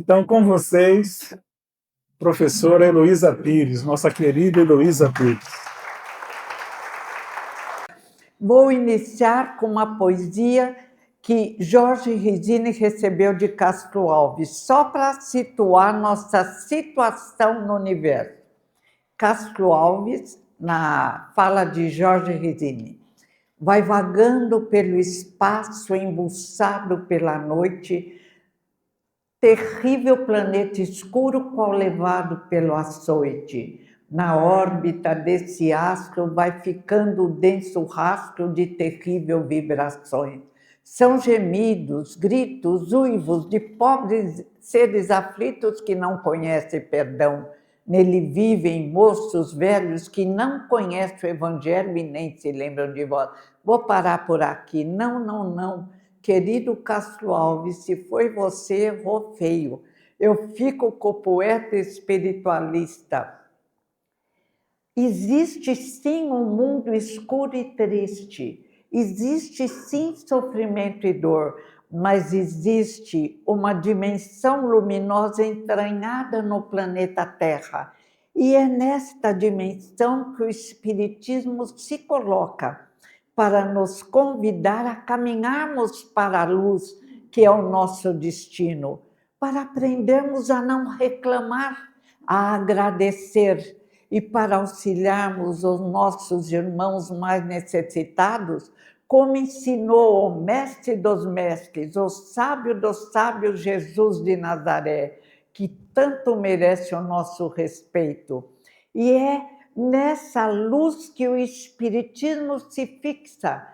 Então, com vocês, professora Heloísa Pires, nossa querida Heloísa Pires. Vou iniciar com uma poesia que Jorge Risini recebeu de Castro Alves, só para situar nossa situação no universo. Castro Alves, na fala de Jorge Risini: vai vagando pelo espaço, embuçado pela noite, terrível planeta escuro, qual levado pelo açoite. Na órbita desse astro vai ficando o denso rastro de terrível vibrações. São gemidos, gritos, uivos de pobres seres aflitos que não conhecem perdão. Nele vivem moços velhos que não conhecem o Evangelho e nem se lembram de vós. Vou parar por aqui. Não, não, não. Querido Castro Alves, se foi você, errou feio. Eu fico com o poeta espiritualista. Existe sim um mundo escuro e triste. Existe sim sofrimento e dor, mas existe uma dimensão luminosa entranhada no planeta Terra. E é nesta dimensão que o Espiritismo se coloca para nos convidar a caminharmos para a luz, que é o nosso destino, para aprendermos a não reclamar, a agradecer e para auxiliarmos os nossos irmãos mais necessitados, como ensinou o mestre dos mestres, o sábio dos sábios Jesus de Nazaré, que tanto merece o nosso respeito. E é nessa luz que o Espiritismo se fixa,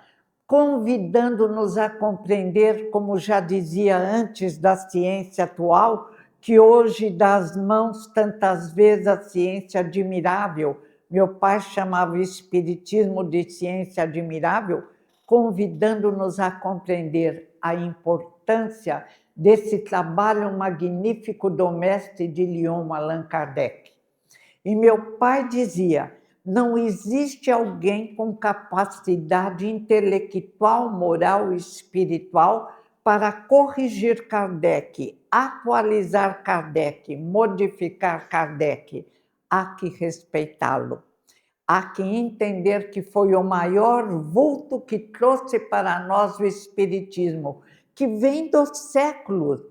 convidando-nos a compreender, como já dizia antes da ciência atual, que hoje dá as mãos tantas vezes a ciência admirável. Meu pai chamava o Espiritismo de ciência admirável, convidando-nos a compreender a importância desse trabalho magnífico do mestre de Lyon, Allan Kardec. E meu pai dizia: não existe alguém com capacidade intelectual, moral e espiritual para corrigir Kardec, atualizar Kardec, modificar Kardec. Há que respeitá-lo. Há que entender que foi o maior vulto que trouxe para nós o Espiritismo, que vem dos séculos.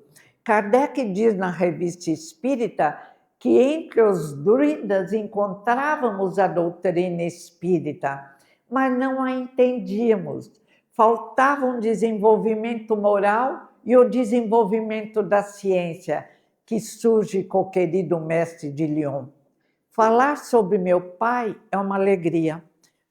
Kardec diz na Revista Espírita que entre os druidas encontrávamos a doutrina espírita, mas não a entendíamos. Faltava um desenvolvimento moral e o desenvolvimento da ciência, que surge com o querido mestre de Lyon. Falar sobre meu pai é uma alegria.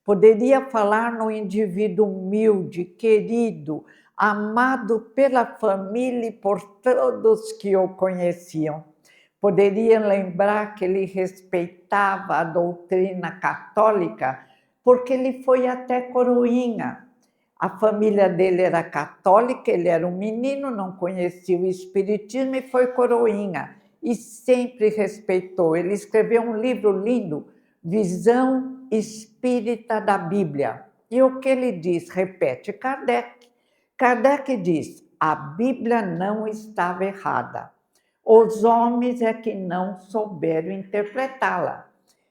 Poderia falar no indivíduo humilde, querido, amado pela família e por todos que o conheciam. Poderia lembrar que ele respeitava a doutrina católica, porque ele foi até coroinha. A família dele era católica, ele era um menino, não conhecia o espiritismo e foi coroinha. E sempre respeitou. Ele escreveu um livro lindo, Visão Espírita da Bíblia. E o que ele diz? Repete Kardec. Kardec diz: a Bíblia não estava errada. Os homens é que não souberam interpretá-la.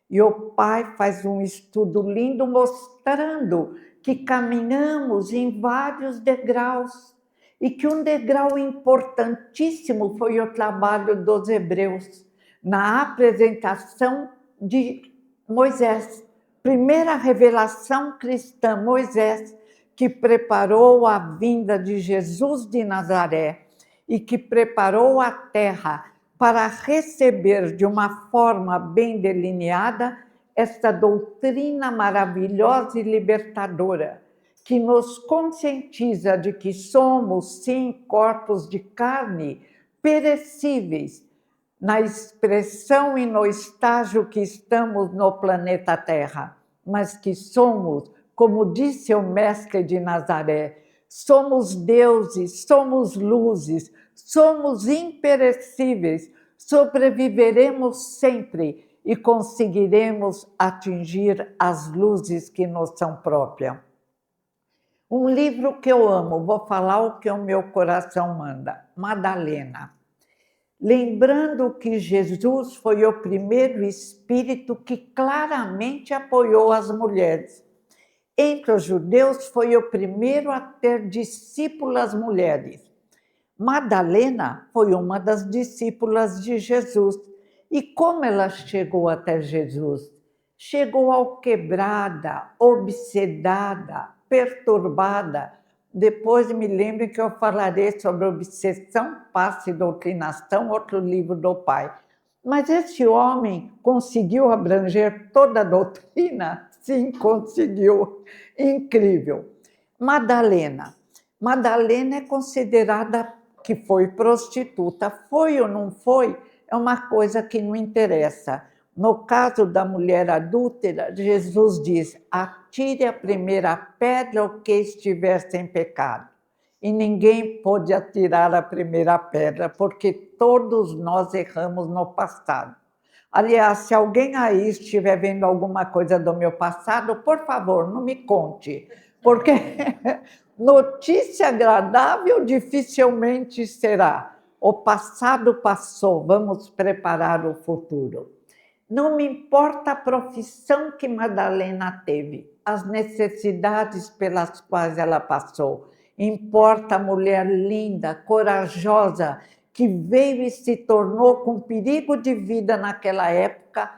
E o pai faz um estudo lindo mostrando que caminhamos em vários degraus e que um degrau importantíssimo foi o trabalho dos hebreus na apresentação de Moisés. Primeira revelação cristã, Moisés, que preparou a vinda de Jesus de Nazaré e que preparou a terra para receber de uma forma bem delineada esta doutrina maravilhosa e libertadora, que nos conscientiza de que somos, sim, corpos de carne perecíveis, na expressão e no estágio que estamos no planeta Terra, mas que somos, como disse o mestre de Nazaré, somos deuses, somos luzes, somos imperecíveis, sobreviveremos sempre e conseguiremos atingir as luzes que nos são próprias. Um livro que eu amo, vou falar o que o meu coração manda, Madalena. lembrando que Jesus foi o primeiro espírito que claramente apoiou as mulheres. Entre os judeus, foi o primeiro a ter discípulas mulheres. Madalena foi uma das discípulas de Jesus. E como ela chegou até Jesus? Chegou alquebrada, obsedada, perturbada. Depois me lembre que eu falarei sobre obsessão, passe e doutrinação, outro livro do Pai. Mas esse homem conseguiu abranger toda a doutrina? Sim, conseguiu. Incrível. Madalena. Madalena é considerada que foi prostituta. Foi ou não foi? É uma coisa que não interessa. No caso da mulher adúltera, Jesus diz: atire a primeira pedra o que estiver sem pecado. E ninguém pôde atirar a primeira pedra, porque todos nós erramos no passado. Aliás, se alguém aí estiver vendo alguma coisa do meu passado, por favor, não me conte, porque notícia agradável dificilmente será. O passado passou, vamos preparar o futuro. Não me importa a profissão que Madalena teve, as necessidades pelas quais ela passou. Importa a mulher linda, corajosa, que veio e se tornou, com perigo de vida naquela época,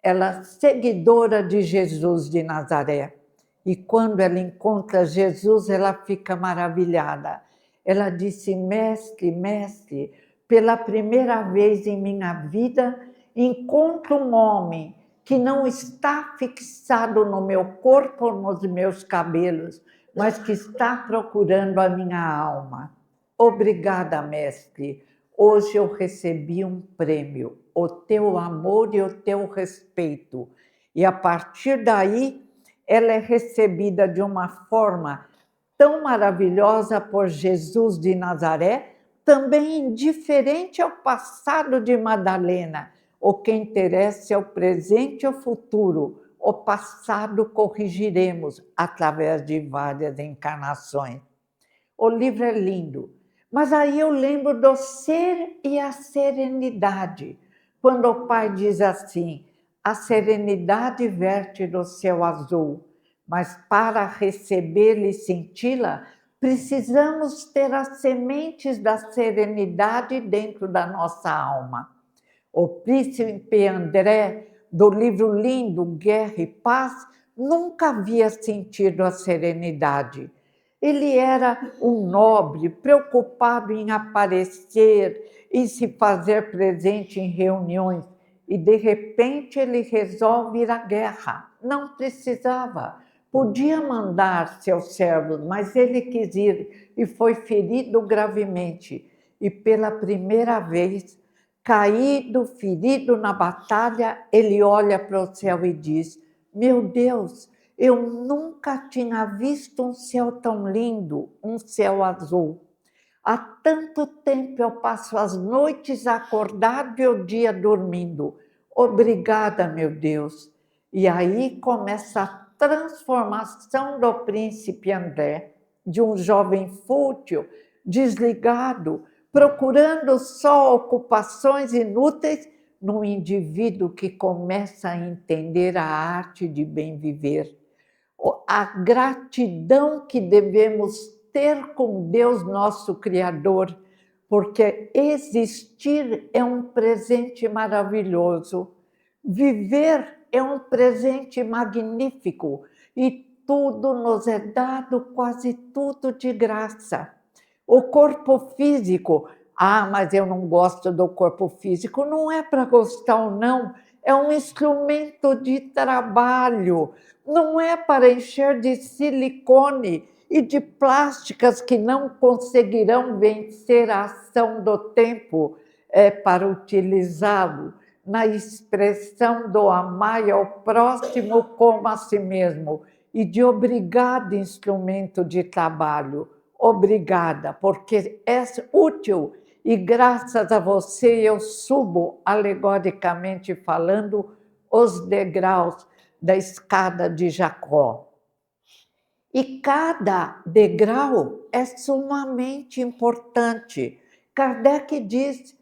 ela seguidora de Jesus de Nazaré. E quando ela encontra Jesus, ela fica maravilhada. Ela disse: mestre, mestre, pela primeira vez em minha vida, encontro um homem que não está fixado no meu corpo ou nos meus cabelos, mas que está procurando a minha alma. Obrigada, mestre. Hoje eu recebi um prêmio, o teu amor e o teu respeito. E a partir daí, ela é recebida de uma forma tão maravilhosa por Jesus de Nazaré, também indiferente ao passado de Madalena. O que interessa é o presente e o futuro. O passado corrigiremos através de várias encarnações. O livro é lindo, mas aí eu lembro do ser e a serenidade. Quando o Pai diz assim: a serenidade verte do céu azul, mas para recebê-la e senti-la, precisamos ter as sementes da serenidade dentro da nossa alma. O príncipe André, do livro lindo Guerra e Paz, nunca havia sentido a serenidade. Ele era um nobre, preocupado em aparecer, em se fazer presente em reuniões, e de repente ele resolve ir à guerra. Não precisava, podia mandar seus servos, mas ele quis ir e foi ferido gravemente. E pela primeira vez, caído, ferido na batalha, ele olha para o céu e diz: meu Deus, eu nunca tinha visto um céu tão lindo, um céu azul. Há tanto tempo eu passo as noites acordado e o dia dormindo. Obrigada, meu Deus. E aí começa a transformação do príncipe André, de um jovem fútil, desligado, procurando só ocupações inúteis, num indivíduo que começa a entender a arte de bem viver. A gratidão que devemos ter com Deus, nosso Criador, porque existir é um presente maravilhoso, viver é um presente magnífico e tudo nos é dado, quase tudo de graça. O corpo físico, mas eu não gosto do corpo físico, não é para gostar ou não, é um instrumento de trabalho, não é para encher de silicone e de plásticas que não conseguirão vencer a ação do tempo, para utilizá-lo na expressão do amar ao próximo como a si mesmo e de obrigado instrumento de trabalho. Obrigada, porque és útil e graças a você eu subo, alegoricamente falando, os degraus da escada de Jacó. E cada degrau é sumamente importante. Kardec diz: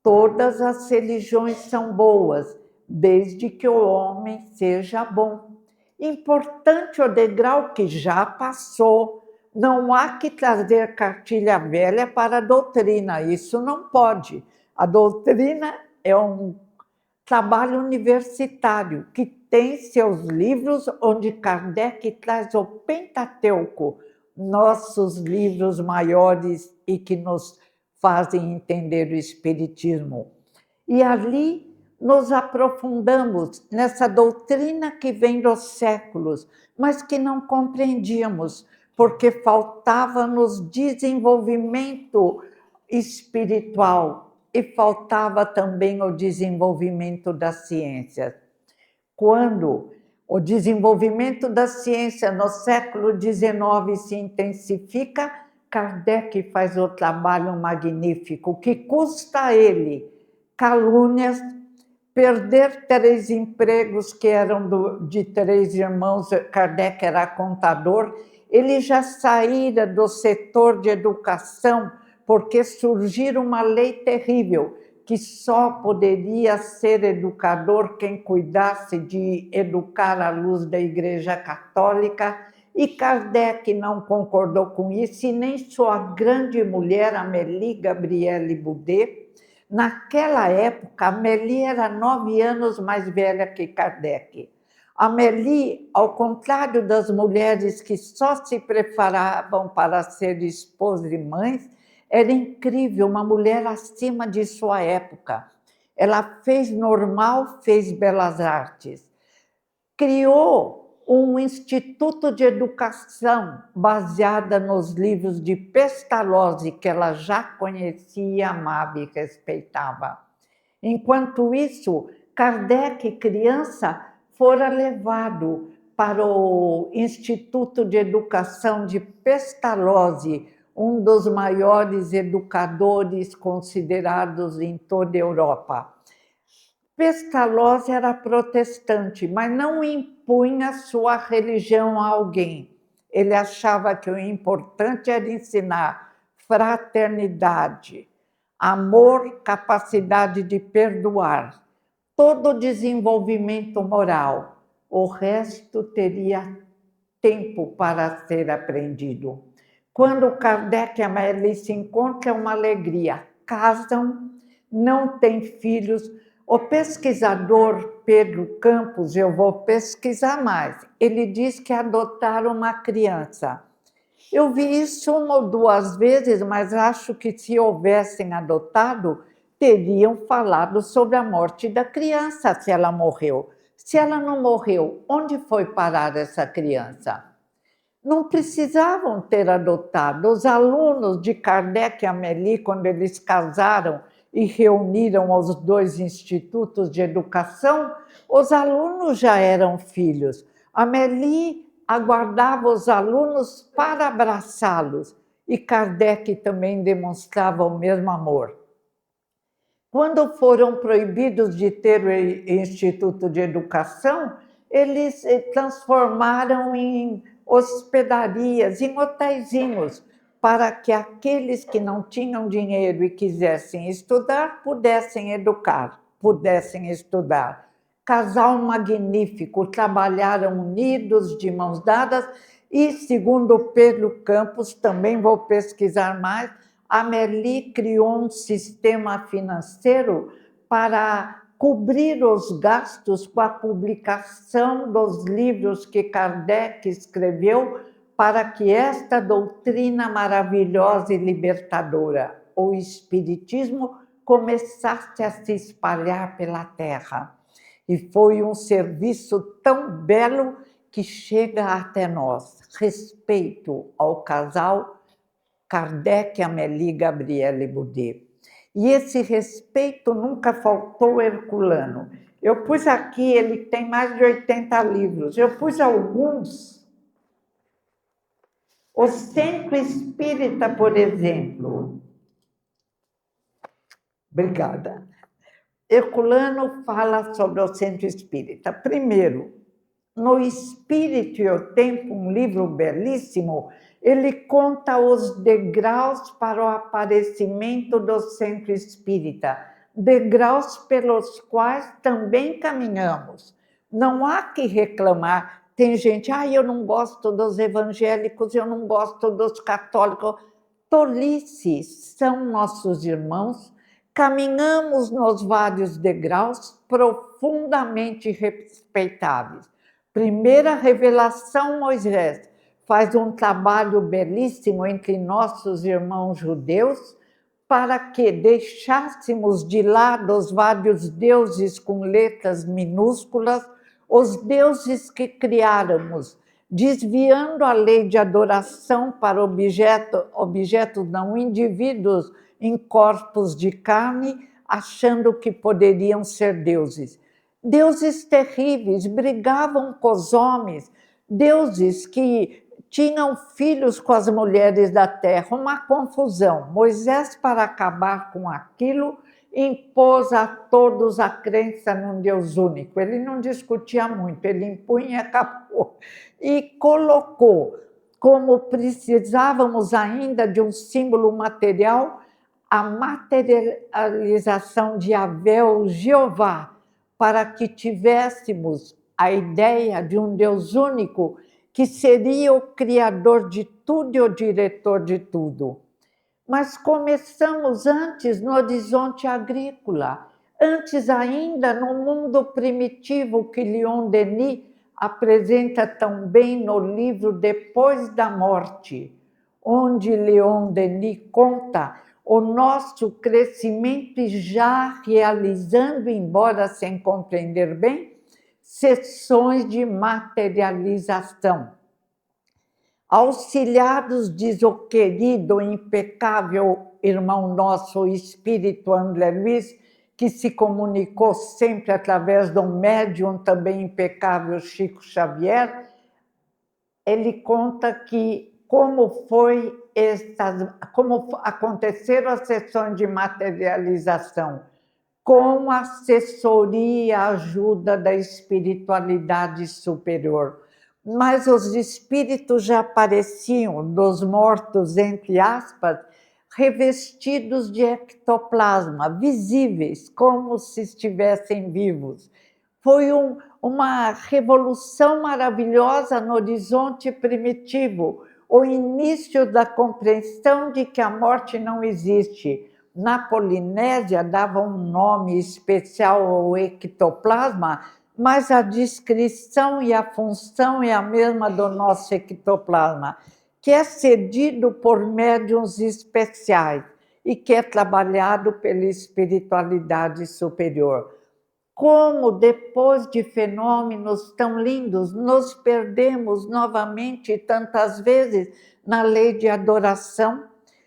Todas as religiões são boas, desde que o homem seja bom. Importante o degrau que já passou. Não há que trazer cartilha velha para a doutrina, isso não pode. A doutrina é um trabalho universitário que tem seus livros, onde Kardec traz o Pentateuco, nossos livros maiores e que nos fazem entender o Espiritismo. E ali nos aprofundamos nessa doutrina que vem dos séculos, mas que não compreendíamos, porque faltava-nos desenvolvimento espiritual e faltava também o desenvolvimento da ciência. Quando o desenvolvimento da ciência no século XIX se intensifica, Kardec faz o trabalho magnífico, que custa a ele calúnias, perder 3 empregos que eram de 3 irmãos. Kardec era contador, ele já saíra do setor de educação, porque surgiu uma lei terrível, que só poderia ser educador quem cuidasse de educar à luz da Igreja Católica, e Kardec não concordou com isso, e nem sua grande mulher, Amélie Gabrielle Boudet. Naquela época, Amélie era 9 anos mais velha que Kardec. Amélie, ao contrário das mulheres que só se preparavam para ser esposas e mães, era incrível, uma mulher acima de sua época. Ela fez normal, fez belas artes. Criou um instituto de educação baseada nos livros de Pestalozzi, que ela já conhecia, amava e respeitava. Enquanto isso, Kardec, criança, fora levado para o Instituto de Educação de Pestalozzi, um dos maiores educadores considerados em toda a Europa. Pestalozzi era protestante, mas não impunha sua religião a alguém. Ele achava que o importante era ensinar fraternidade, amor, capacidade de perdoar, todo o desenvolvimento moral. O resto teria tempo para ser aprendido. Quando Kardec e Amélie se encontram, é uma alegria. Casam, não têm filhos. O pesquisador Pedro Campos, eu vou pesquisar mais, ele diz que adotaram uma criança. Eu vi isso 1 ou 2 vezes, mas acho que se houvessem adotado, teriam falado sobre a morte da criança, se ela morreu. Se ela não morreu, onde foi parar essa criança? Não precisavam ter adotado. Os alunos de Kardec e Amélie, quando eles casaram e reuniram os 2 institutos de educação, os alunos já eram filhos. Amélie aguardava os alunos para abraçá-los, e Kardec também demonstrava o mesmo amor. Quando foram proibidos de ter o Instituto de Educação, eles transformaram em hospedarias, em hotéisinhos, para que aqueles que não tinham dinheiro e quisessem estudar, pudessem educar, pudessem estudar. Casal magnífico, trabalharam unidos, de mãos dadas, e, segundo Pedro Campos, também vou pesquisar mais, Amélie criou um sistema financeiro para cobrir os gastos com a publicação dos livros que Kardec escreveu, para que esta doutrina maravilhosa e libertadora, o Espiritismo, começasse a se espalhar pela Terra. E foi um serviço tão belo que chega até nós. Respeito ao casal Kardec e Amélie Gabrielle Boudet. E esse respeito nunca faltou Herculano. Eu pus aqui, ele tem mais de 80 livros. Eu pus alguns. O Centro Espírita, por exemplo. Obrigada. Herculano fala sobre o Centro Espírita. Primeiro, no Espírito e o Tempo, um livro belíssimo, ele conta os degraus para o aparecimento do Centro Espírita. degraus pelos quais também caminhamos. Não há que reclamar. Tem gente, eu não gosto dos evangélicos, eu não gosto dos católicos. Tolice, são nossos irmãos. Caminhamos nos vários degraus profundamente respeitáveis. Primeira revelação, Moisés faz um trabalho belíssimo entre nossos irmãos judeus para que deixássemos de lado os vários deuses com letras minúsculas, os deuses que criáramos, desviando a lei de adoração para objetos não indivíduos em corpos de carne, achando que poderiam ser deuses. Deuses terríveis, brigavam com os homens, deuses que tinham filhos com as mulheres da terra, uma confusão. Moisés, para acabar com aquilo, impôs a todos a crença num Deus único. Ele não discutia muito, ele impunha e acabou. E colocou, como precisávamos ainda de um símbolo material, a materialização de Yahvé, o Jeová, para que tivéssemos a ideia de um Deus único, que seria o criador de tudo e o diretor de tudo. Mas começamos antes no horizonte agrícola, antes ainda no mundo primitivo que Leon Denis apresenta tão bem no livro Depois da Morte, onde Leon Denis conta o nosso crescimento já realizando, embora sem compreender bem, sessões de materialização. Auxiliados, diz o querido, impecável irmão nosso, o espírito André Luiz, que se comunicou sempre através de um médium também impecável, Chico Xavier, ele conta que como aconteceram as sessões de materialização, com assessoria e ajuda da espiritualidade superior. Mas os espíritos já apareciam dos mortos, entre aspas, revestidos de ectoplasma, visíveis, como se estivessem vivos. Foi uma revolução maravilhosa no horizonte primitivo, o início da compreensão de que a morte não existe. Na Polinésia dava um nome especial ao ectoplasma, mas a descrição e a função é a mesma do nosso ectoplasma, que é cedido por médiuns especiais e que é trabalhado pela espiritualidade superior. Como depois de fenômenos tão lindos, nos perdemos novamente tantas vezes na lei de adoração,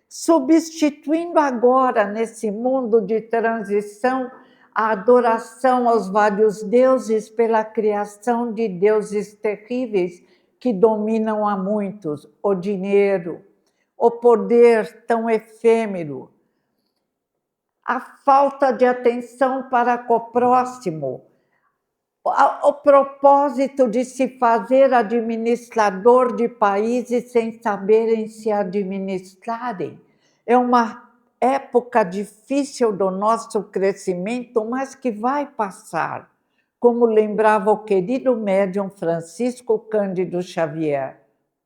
substituindo agora, nesse mundo de transição, a adoração aos vários deuses pela criação de deuses terríveis que dominam a muitos, o dinheiro, o poder tão efêmero, a falta de atenção para com o próximo, o propósito de se fazer administrador de países sem saberem se administrarem. É uma época difícil do nosso crescimento, mas que vai passar, como lembrava o querido médium Francisco Cândido Xavier.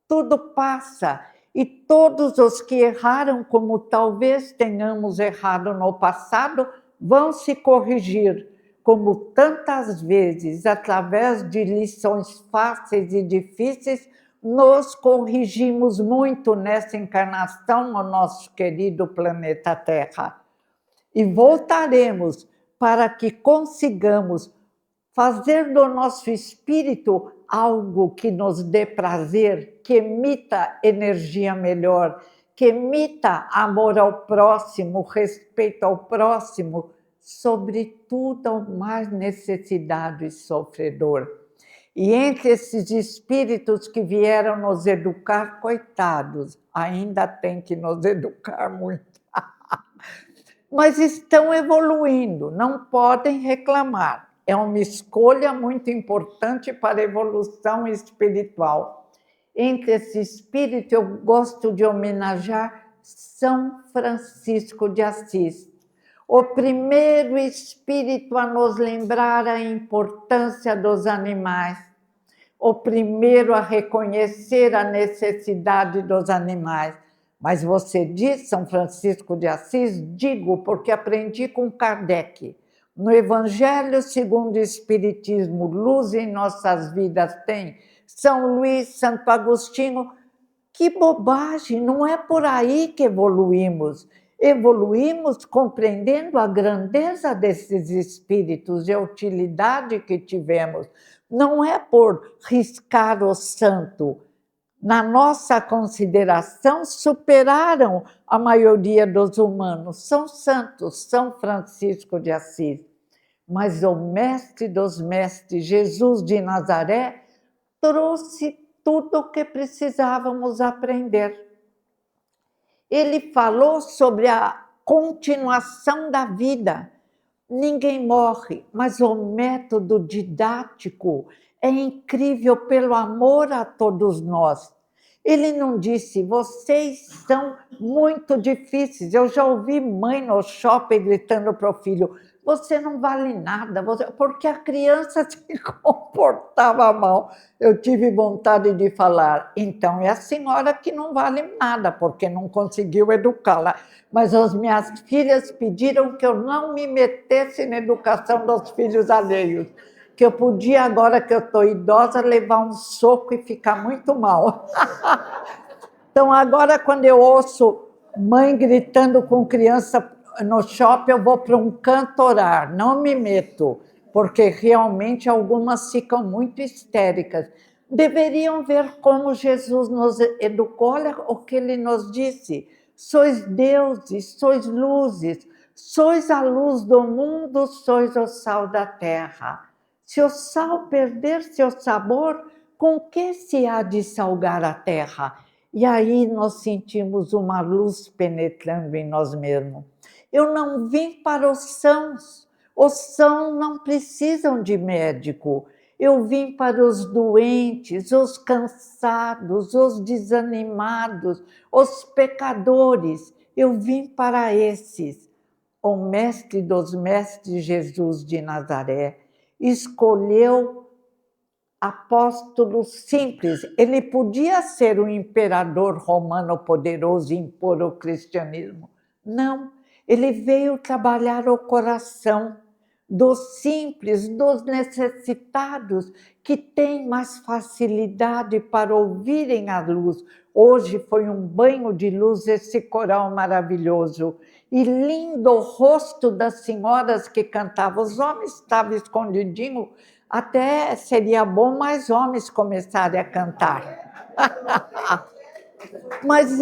Tudo passa, e todos os que erraram, como talvez tenhamos errado no passado, vão se corrigir, como tantas vezes, através de lições fáceis e difíceis, nos corrigimos muito nessa encarnação no nosso querido planeta Terra. E voltaremos para que consigamos fazer do nosso espírito algo que nos dê prazer, que emita energia melhor, que emita amor ao próximo, respeito ao próximo, sobretudo ao mais necessitado e sofredor. E entre esses espíritos que vieram nos educar, coitados, ainda tem que nos educar muito. Mas estão evoluindo, não podem reclamar. É uma escolha muito importante para a evolução espiritual. Entre esse espírito, eu gosto de homenagear São Francisco de Assis, o primeiro espírito a nos lembrar a importância dos animais, o primeiro a reconhecer a necessidade dos animais. Mas você diz, São Francisco de Assis, digo porque aprendi com Kardec. No Evangelho segundo o Espiritismo, luz em nossas vidas tem. São Luís, Santo Agostinho, que bobagem, não é por aí que evoluímos. Evoluímos compreendendo a grandeza desses espíritos e a utilidade que tivemos. Não é por riscar o santo. Na nossa consideração, superaram a maioria dos humanos. São santos, São Francisco de Assis. Mas o mestre dos mestres, Jesus de Nazaré, trouxe tudo o que precisávamos aprender. Ele falou sobre a continuação da vida. Ninguém morre, mas o método didático é incrível pelo amor a todos nós. Ele não disse, vocês são muito difíceis. Eu já ouvi mãe no shopping gritando para o filho, você não vale nada, porque a criança se comportava mal. Eu tive vontade de falar, então é a senhora que não vale nada, porque não conseguiu educá-la. Mas as minhas filhas pediram que eu não me metesse na educação dos filhos alheios, que eu podia, agora que eu estou idosa, levar um soco e ficar muito mal. Então, agora, quando eu ouço mãe gritando com criança no shopping, eu vou para um canto orar, não me meto, porque realmente algumas ficam muito histéricas. Deveriam ver como Jesus nos educou, olha o que ele nos disse, sois deuses, sois luzes, sois a luz do mundo, sois o sal da terra. Se o sal perder seu sabor, com que se há de salgar a terra? E aí nós sentimos uma luz penetrando em nós mesmos. Eu não vim para os sãos não precisam de médico. Eu vim para os doentes, os cansados, os desanimados, os pecadores. Eu vim para esses. O mestre dos mestres, Jesus de Nazaré, escolheu apóstolos simples. Ele podia ser um imperador romano poderoso e impor o cristianismo. Não, ele veio trabalhar o coração dos simples, dos necessitados, que têm mais facilidade para ouvirem a luz. Hoje foi um banho de luz esse coral maravilhoso. E lindo o rosto das senhoras que cantavam. Os homens estavam escondidinhos, até seria bom mais homens começarem a cantar. Mas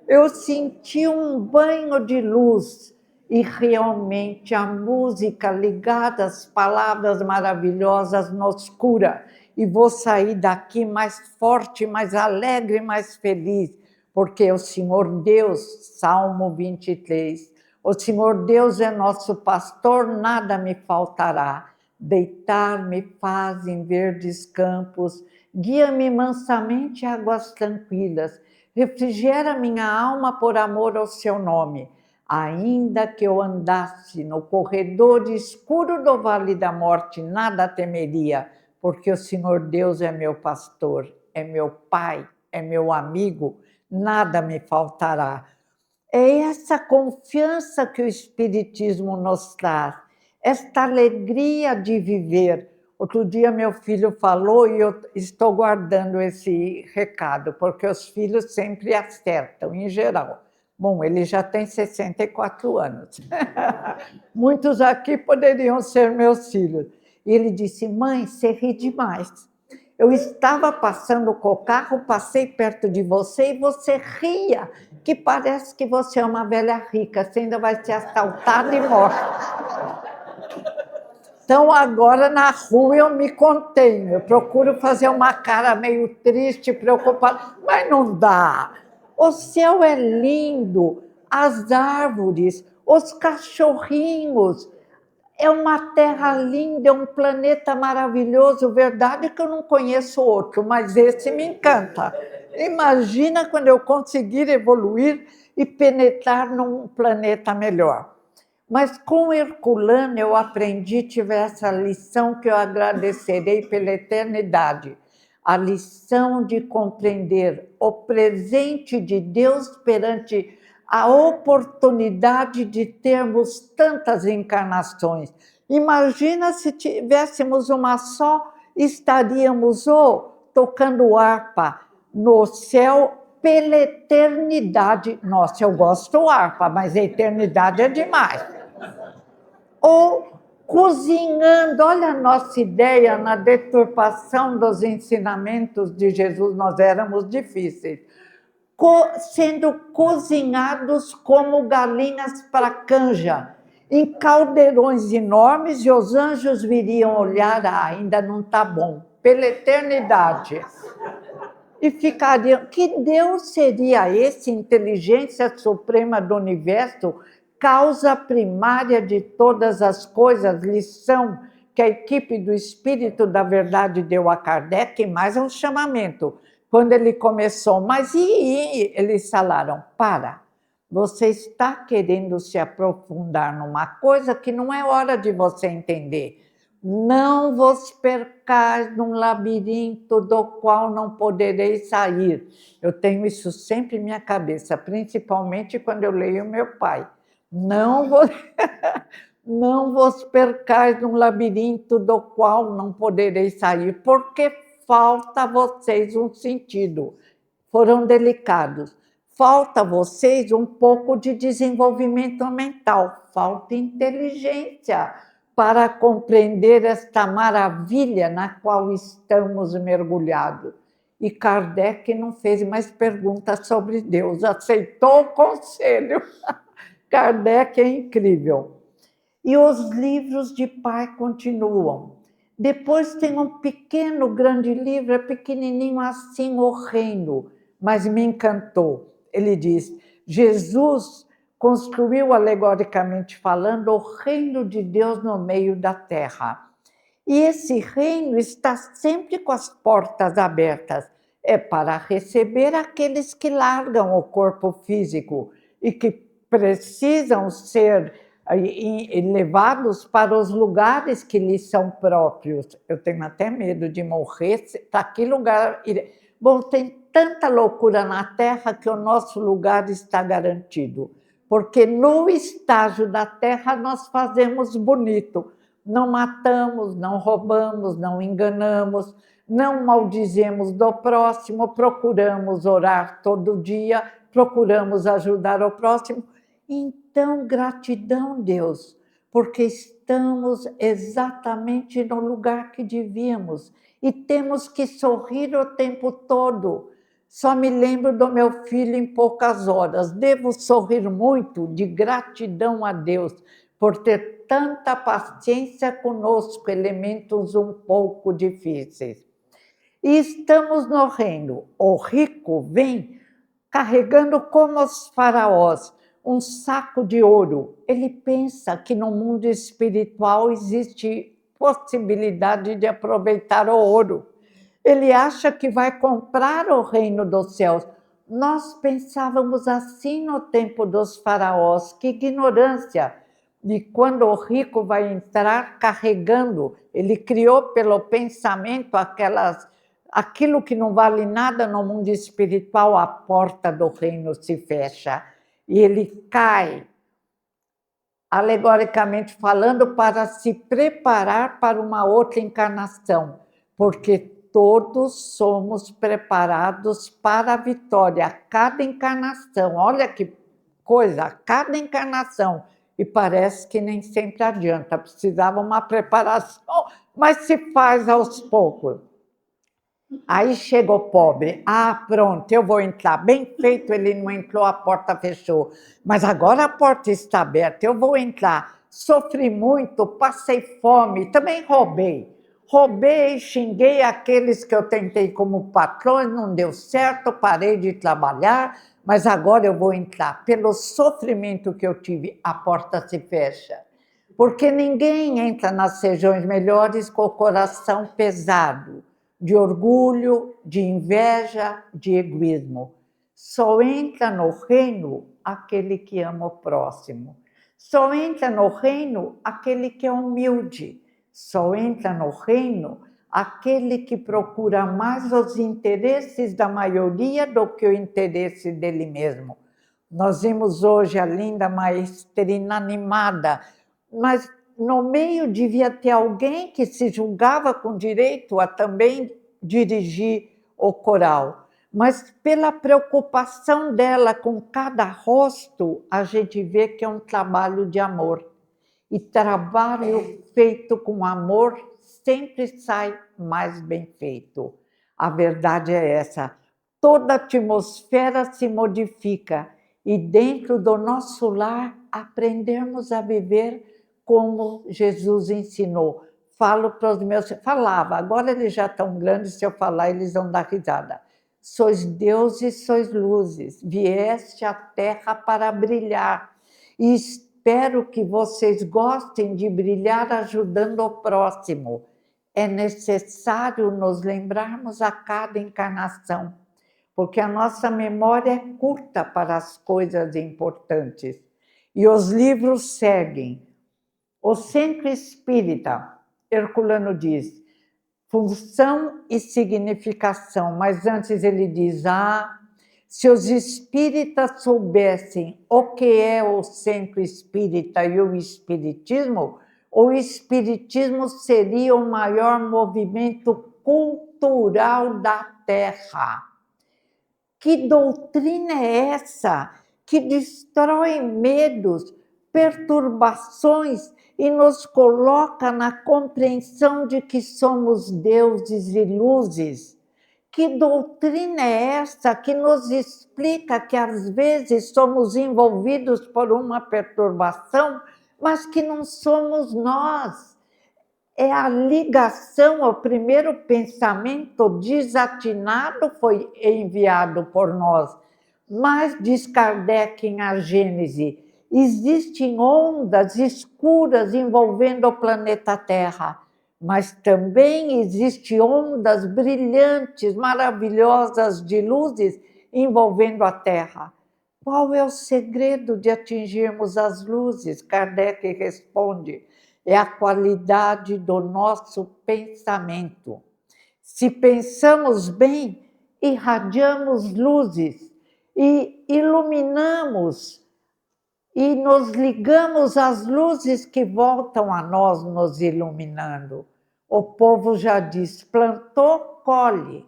eu senti um banho de luz e realmente a música ligada às palavras maravilhosas nos cura. E vou sair daqui mais forte, mais alegre, mais feliz, porque o Senhor Deus, Salmo 23, o Senhor Deus é nosso pastor, nada me faltará. Deitar-me faz em verdes campos, guia-me mansamente a águas tranquilas, refrigera minha alma por amor ao seu nome. Ainda que eu andasse no corredor escuro do vale da morte, nada temeria, porque o Senhor Deus é meu pastor, é meu Pai, é meu amigo, nada me faltará. É essa confiança que o Espiritismo nos traz, esta alegria de viver. Outro dia meu filho falou e eu estou guardando esse recado, porque os filhos sempre acertam, em geral. Bom, ele já tem 64 anos. Muitos aqui poderiam ser meus filhos. E ele disse, mãe, você ri demais. Eu estava passando com o carro, passei perto de você e você ria, que parece que você é uma velha rica, você ainda vai ser assaltada e morta. Então, agora na rua eu me contenho, eu procuro fazer uma cara meio triste, preocupada, mas não dá. O céu é lindo, as árvores, os cachorrinhos, é uma terra linda, é um planeta maravilhoso, verdade que eu não conheço outro, mas esse me encanta. Imagina quando eu conseguir evoluir e penetrar num planeta melhor. Mas com Herculano eu aprendi, tive essa lição que eu agradecerei pela eternidade. A lição de compreender o presente de Deus perante a oportunidade de termos tantas encarnações. Imagina se tivéssemos uma só, estaríamos tocando harpa no céu pela eternidade. Nossa, eu gosto harpa, mas a eternidade é demais. Ou cozinhando, olha a nossa ideia na deturpação dos ensinamentos de Jesus, nós éramos difíceis. Sendo cozinhados como galinhas para canja, em caldeirões enormes, e os anjos viriam olhar, ainda não está bom, pela eternidade. E ficariam, que Deus seria esse, inteligência suprema do universo, causa primária de todas as coisas, lição que a equipe do Espírito da Verdade deu a Kardec, mais um chamamento. Quando ele começou, mas eles falaram, você está querendo se aprofundar numa coisa que não é hora de você entender. Não vos percais num labirinto do qual não podereis sair. Eu tenho isso sempre em minha cabeça, principalmente quando eu leio meu pai. Não vos percais num labirinto do qual não podereis sair, porque falta a vocês um sentido. Foram delicados. Falta a vocês um pouco de desenvolvimento mental, falta inteligência para compreender esta maravilha na qual estamos mergulhados. E Kardec não fez mais perguntas sobre Deus, aceitou o conselho. Kardec é incrível. E os livros de pai continuam. Depois tem um grande livro, é pequenininho assim, O Reino, mas me encantou. Ele diz, Jesus construiu, alegoricamente falando, o reino de Deus no meio da terra. E esse reino está sempre com as portas abertas. É para receber aqueles que largam o corpo físico e que precisam ser levados para os lugares que lhes são próprios. Eu tenho até medo de morrer. Para que lugar? Bom, tem tanta loucura na Terra que o nosso lugar está garantido. Porque no estágio da Terra nós fazemos bonito. Não matamos, não roubamos, não enganamos, não maldizemos do próximo, procuramos orar todo dia, procuramos ajudar o próximo. Então, gratidão, Deus, porque estamos exatamente no lugar que devíamos e temos que sorrir o tempo todo. Só me lembro do meu filho em poucas horas. Devo sorrir muito de gratidão a Deus por ter tanta paciência conosco, elementos um pouco difíceis. E estamos no reino. O rico vem carregando como os faraós um saco de ouro. Ele pensa que no mundo espiritual existe possibilidade de aproveitar o ouro. Ele acha que vai comprar o reino dos céus. Nós pensávamos assim no tempo dos faraós, que ignorância! E quando o rico vai entrar carregando, ele criou pelo pensamento aquilo que não vale nada no mundo espiritual, a porta do reino se fecha e ele cai, alegoricamente falando, para se preparar para uma outra encarnação, porque todos somos preparados para a vitória, a cada encarnação. Olha que coisa, a cada encarnação. E parece que nem sempre adianta, precisava uma preparação, mas se faz aos poucos. Aí chega o pobre, pronto, eu vou entrar. Bem feito, ele não entrou, a porta fechou. Mas agora a porta está aberta, eu vou entrar. Sofri muito, passei fome, também roubei. Roubei, xinguei aqueles que eu tentei como patrão, não deu certo, parei de trabalhar, mas agora eu vou entrar. Pelo sofrimento que eu tive, a porta se fecha. Porque ninguém entra nas regiões melhores com o coração pesado, de orgulho, de inveja, de egoísmo. Só entra no reino aquele que ama o próximo. Só entra no reino aquele que é humilde. Só entra no reino aquele que procura mais os interesses da maioria do que o interesse dele mesmo. Nós vimos hoje a linda maestrina animada, mas no meio devia ter alguém que se julgava com direito a também dirigir o coral. Mas pela preocupação dela com cada rosto, a gente vê que é um trabalho de amor. E trabalho feito com amor sempre sai mais bem feito. A verdade é essa. Toda a atmosfera se modifica e dentro do nosso lar aprendemos a viver como Jesus ensinou. Falo para os meus... Falava, agora eles já estão grandes, se eu falar eles vão dar risada. Sois deuses, sois luzes, vieste à terra para brilhar. E espero que vocês gostem de brilhar ajudando o próximo. É necessário nos lembrarmos a cada encarnação, porque a nossa memória é curta para as coisas importantes. E os livros seguem. O Centro Espírita, Herculano diz, função e significação, mas antes ele diz, se os espíritas soubessem o que é o Centro Espírita e o Espiritismo seria o maior movimento cultural da Terra. Que doutrina é essa que destrói medos, perturbações e nos coloca na compreensão de que somos deuses e luzes? Que doutrina é essa que nos explica que às vezes somos envolvidos por uma perturbação, mas que não somos nós? É a ligação, o primeiro pensamento desatinado foi enviado por nós. Mas, diz Kardec em A Gênese, existem ondas escuras envolvendo o planeta Terra, mas também existem ondas brilhantes, maravilhosas de luzes envolvendo a Terra. Qual é o segredo de atingirmos as luzes? Kardec responde, é a qualidade do nosso pensamento. Se pensamos bem, irradiamos luzes e iluminamos e nos ligamos às luzes que voltam a nós, nos iluminando. O povo já diz, plantou, colhe.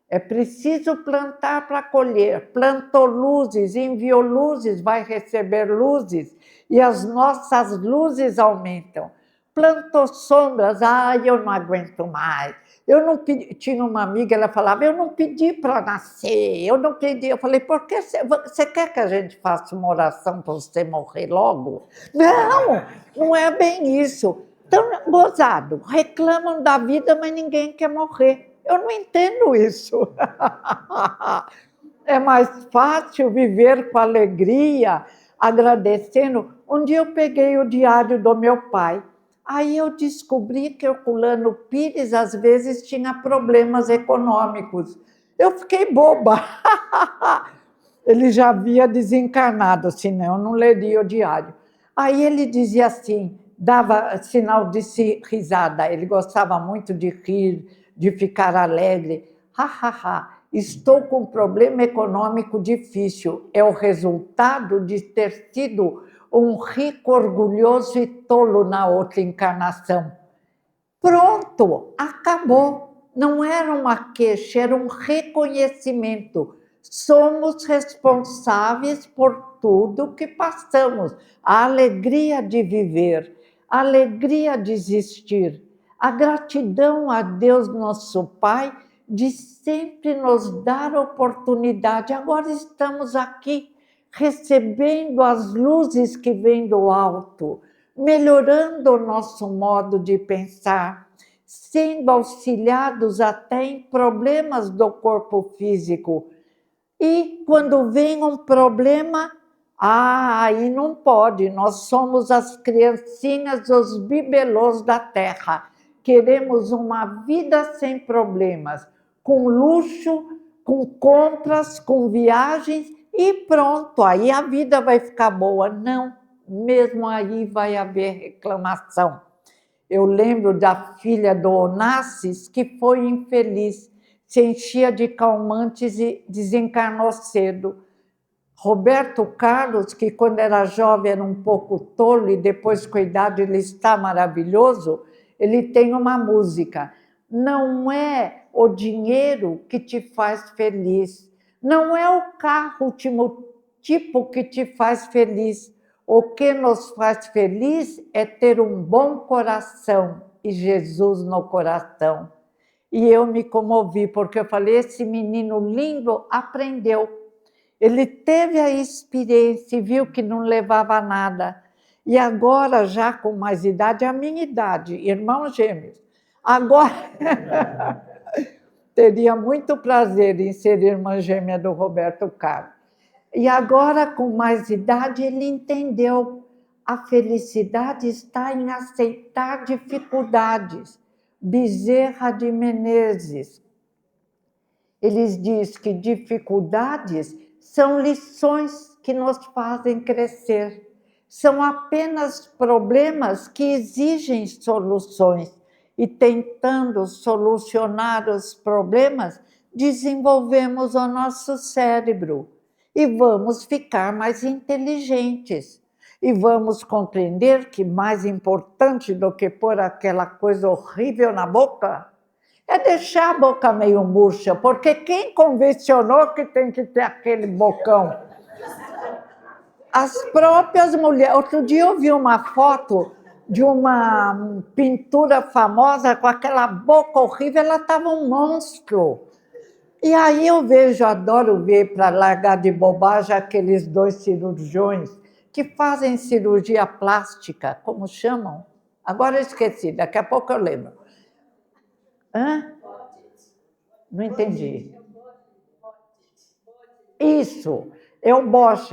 É preciso plantar para colher. Plantou luzes, enviou luzes, vai receber luzes. E as nossas luzes aumentam. Plantou sombras, eu não aguento mais. Eu não pedi, tinha uma amiga, ela falava, eu não pedi para nascer, eu não pedi. Eu falei, por que você quer que a gente faça uma oração para você morrer logo? Não, não é bem isso. Tão gozado, reclamam da vida, mas ninguém quer morrer. Eu não entendo isso. É mais fácil viver com alegria, agradecendo. Um dia eu peguei o diário do meu pai. Aí eu descobri que Herculano Pires, às vezes, tinha problemas econômicos. Eu fiquei boba. Ele já havia desencarnado, senão eu não leria o diário. Aí ele dizia assim, dava sinal de risada. Ele gostava muito de rir, de ficar alegre. Estou com um problema econômico difícil. É o resultado de ter sido um rico, orgulhoso e tolo na outra encarnação. Pronto, acabou. Não era uma queixa, era um reconhecimento. Somos responsáveis por tudo que passamos. A alegria de viver, a alegria de existir, a gratidão a Deus, nosso Pai, de sempre nos dar oportunidade. Agora estamos aqui, recebendo as luzes que vêm do alto, melhorando o nosso modo de pensar, sendo auxiliados até em problemas do corpo físico. E quando vem um problema, aí não pode, nós somos as criancinhas, os bibelôs da terra. Queremos uma vida sem problemas, com luxo, com compras, com viagens, e pronto, aí a vida vai ficar boa. Não, mesmo aí vai haver reclamação. Eu lembro da filha do Onassis, que foi infeliz, se enchia de calmantes e desencarnou cedo. Roberto Carlos, que quando era jovem era um pouco tolo e depois com a idade ele está maravilhoso, ele tem uma música: não é o dinheiro que te faz feliz, não é o carro último tipo que te faz feliz, o que nos faz feliz é ter um bom coração e Jesus no coração. E eu me comovi, porque eu falei, esse menino lindo aprendeu. Ele teve a experiência e viu que não levava a nada. E agora, já com mais idade, a minha idade, irmãos gêmeos. Agora, teria muito prazer em ser irmã gêmea do Roberto Carlos. E agora, com mais idade, ele entendeu. A felicidade está em aceitar dificuldades. Bezerra de Menezes. Eles dizem que dificuldades são lições que nos fazem crescer. São apenas problemas que exigem soluções. E tentando solucionar os problemas, desenvolvemos o nosso cérebro. E vamos ficar mais inteligentes. E vamos compreender que mais importante do que pôr aquela coisa horrível na boca é deixar a boca meio murcha, porque quem convencionou que tem que ter aquele bocão? As próprias mulheres. Outro dia eu vi uma foto de uma pintura famosa com aquela boca horrível, ela estava um monstro. E aí eu vejo, adoro ver, para largar de bobagem, aqueles dois cirurgiões que fazem cirurgia plástica, como chamam? Agora eu esqueci, daqui a pouco eu lembro. Hã? Não entendi. Isso, é o Bosch,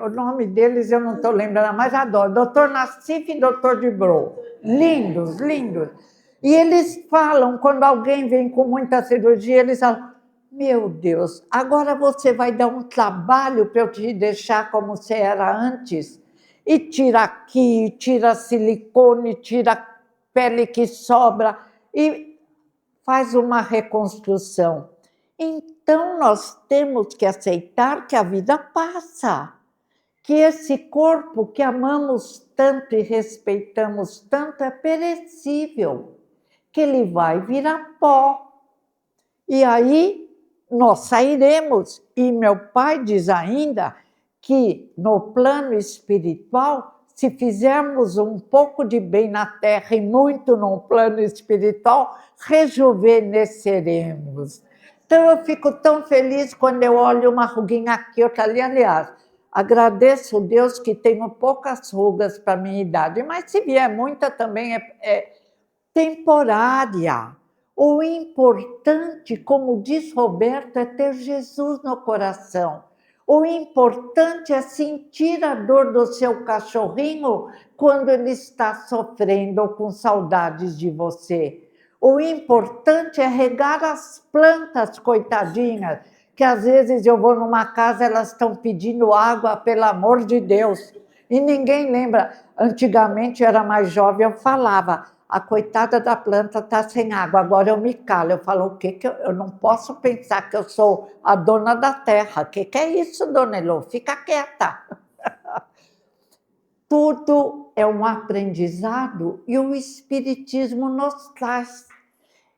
o nome deles eu não estou lembrando, mas adoro. Doutor Nassif e doutor Dibrow. Lindos, lindos. E eles falam, quando alguém vem com muita cirurgia, eles falam, meu Deus, agora você vai dar um trabalho para eu te deixar como você era antes? E tira aqui, tira silicone, tira pele que sobra, e faz uma reconstrução. Então, nós temos que aceitar que a vida passa, que esse corpo que amamos tanto e respeitamos tanto é perecível, que ele vai virar pó. E aí nós sairemos. E meu pai diz ainda que no plano espiritual, se fizermos um pouco de bem na terra e muito no plano espiritual, rejuvenesceremos. Então eu fico tão feliz quando eu olho uma ruguinha aqui, outra ali. Aliás, agradeço a Deus que tenho poucas rugas para a minha idade, mas se vier muita também é temporária. O importante, como diz Roberto, é ter Jesus no coração. O importante é sentir a dor do seu cachorrinho quando ele está sofrendo ou com saudades de você. O importante é regar as plantas, coitadinhas, que às vezes eu vou numa casa, elas estão pedindo água, pelo amor de Deus. E ninguém lembra. Antigamente, eu era mais jovem, eu falava, a coitada da planta está sem água, agora eu me calo. Eu falo, o quê? Eu não posso pensar que eu sou a dona da terra. O que é isso, dona Elô? Fica quieta. Tudo é um aprendizado e o Espiritismo nos traz.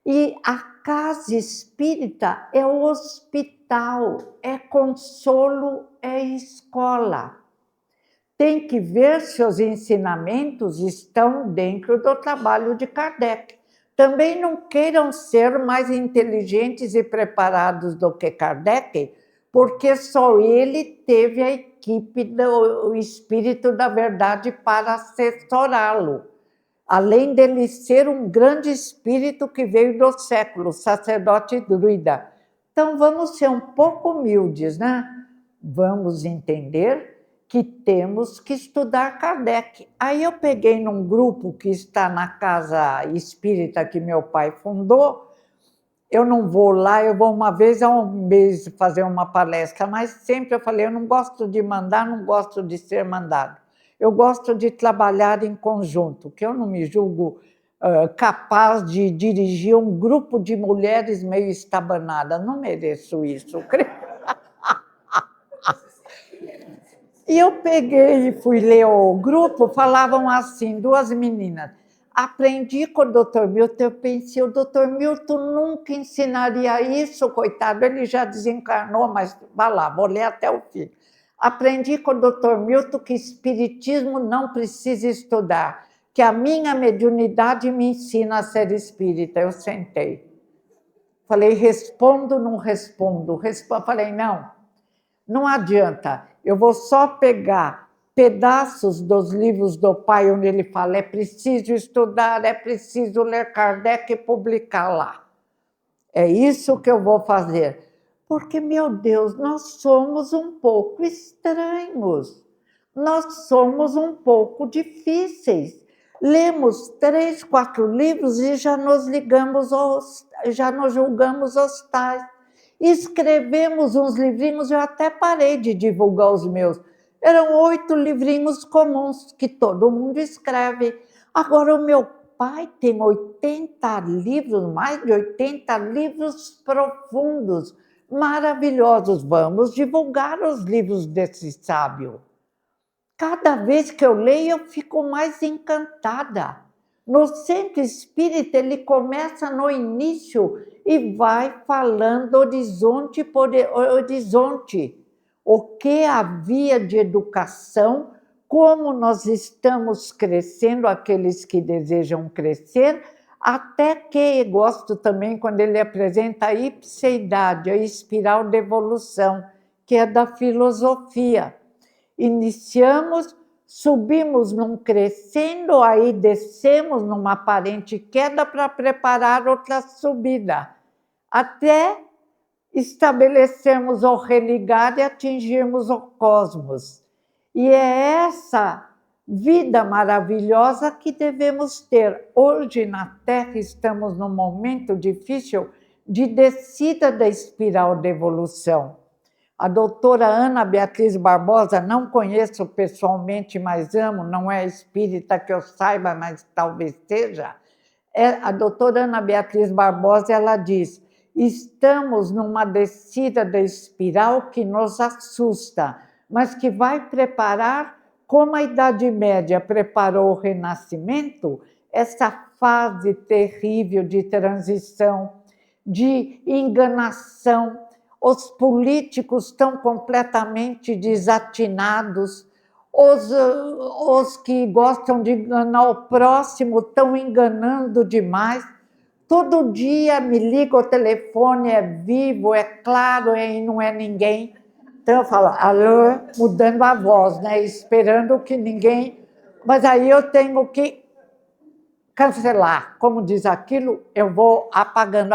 E a casa espírita é o hospital, é consolo, é escola. Tem que ver se os ensinamentos estão dentro do trabalho de Kardec. Também não queiram ser mais inteligentes e preparados do que Kardec, porque só ele teve a equipe do Espírito da Verdade para assessorá-lo. Além dele ser um grande espírito que veio do século, sacerdote druida. Então vamos ser um pouco humildes, né? Vamos entender que temos que estudar Kardec. Aí eu peguei num grupo que está na casa espírita que meu pai fundou. Eu não vou lá, eu vou uma vez ao mês fazer uma palestra, mas sempre eu falei, eu não gosto de mandar, não gosto de ser mandado. eu gosto de trabalhar em conjunto, que eu não me julgo capaz de dirigir um grupo de mulheres meio estabanadas. Não mereço isso, creio. E eu peguei e fui ler o grupo, falavam assim, duas meninas. Aprendi com o Dr. Milton, eu pensei, o Dr. Milton nunca ensinaria isso, coitado, ele já desencarnou, mas vai lá, vou ler até o fim. Aprendi com o Dr. Milton que espiritismo não precisa estudar, que a minha mediunidade me ensina a ser espírita. Eu sentei. Falei, respondo, não respondo. Falei, não adianta, eu vou só pegar pedaços dos livros do pai, onde ele fala, é preciso estudar, é preciso ler Kardec e publicar lá. É isso que eu vou fazer. Porque, meu Deus, nós somos um pouco estranhos. Nós somos um pouco difíceis. Lemos 3, 4 livros e já nos julgamos hostais. Escrevemos uns livrinhos, eu até parei de divulgar os meus. Eram 8 livrinhos comuns que todo mundo escreve. Agora, o meu pai tem 80 livros, mais de 80 livros profundos, maravilhosos. Vamos divulgar os livros desse sábio. Cada vez que eu leio, eu fico mais encantada. No Centro Espírita, ele começa no início e vai falando horizonte por horizonte. O que havia de educação, como nós estamos crescendo, aqueles que desejam crescer, até que, gosto também quando ele apresenta a ipseidade, a espiral de evolução, que é da filosofia. Iniciamos, subimos num crescendo, aí descemos numa aparente queda para preparar outra subida, até estabelecermos o religar e atingirmos o cosmos. E é essa vida maravilhosa que devemos ter. Hoje na Terra estamos num momento difícil de descida da espiral de evolução. A doutora Ana Beatriz Barbosa, não conheço pessoalmente, mas amo, não é espírita que eu saiba, mas talvez seja. A doutora Ana Beatriz Barbosa, ela diz, estamos numa descida da espiral que nos assusta, mas que vai preparar, como a Idade Média preparou o Renascimento, essa fase terrível de transição, de enganação. Os políticos estão completamente desatinados, os que gostam de enganar o próximo estão enganando demais. Todo dia me liga o telefone, é vivo, é claro, e não é ninguém. Então eu falo, alô, mudando a voz, né? Esperando que ninguém... Mas aí eu tenho que cancelar. Como diz aquilo, eu vou apagando.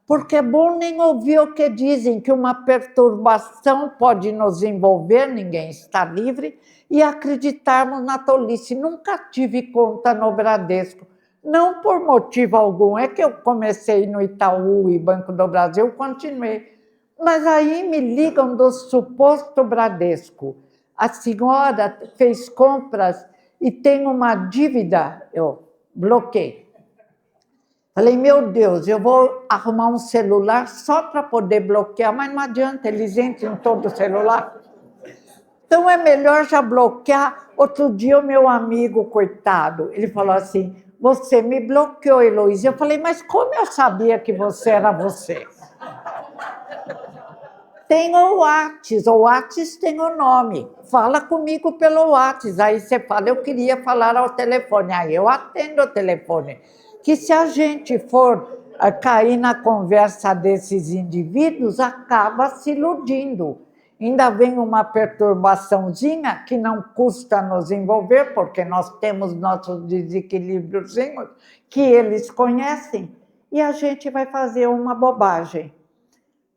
Porque é bom nem ouvir o que dizem, que uma perturbação pode nos envolver, ninguém está livre, e acreditarmos na tolice. Nunca tive conta no Bradesco, não por motivo algum, é que eu comecei no Itaú e Banco do Brasil, continuei. Mas aí me ligam do suposto Bradesco. A senhora fez compras e tem uma dívida, eu bloqueei. Falei, meu Deus, eu vou arrumar um celular só para poder bloquear, mas não adianta, eles entram em todo o celular. Então é melhor já bloquear. Outro dia o meu amigo, coitado, ele falou assim, você me bloqueou, Heloísa. Eu falei, mas como eu sabia que você era você? Tem o Whats tem o nome. Fala comigo pelo Whats. Aí você fala, eu queria falar ao telefone. Aí eu atendo o telefone. Que se a gente for cair na conversa desses indivíduos, acaba se iludindo. Ainda vem uma perturbaçãozinha que não custa nos envolver, porque nós temos nossos desequilíbriozinhos que eles conhecem, e a gente vai fazer uma bobagem.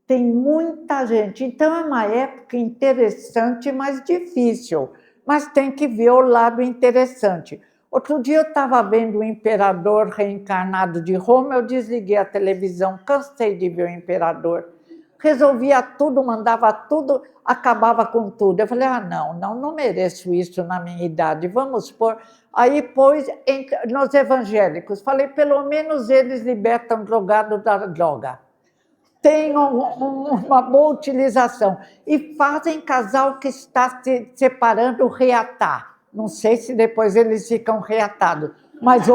Tem muita gente. Então é uma época interessante, mas difícil. Mas tem que ver o lado interessante. Outro dia eu estava vendo o imperador reencarnado de Roma, eu desliguei a televisão, cansei de ver o imperador. resolvia tudo, mandava tudo, acabava com tudo. Eu falei, não mereço isso na minha idade, vamos pôr. Aí pôs nos evangélicos, falei, pelo menos eles libertam drogado da droga. Tem uma boa utilização. E fazem casal que está se separando reatar. Não sei se depois eles ficam reatados, mas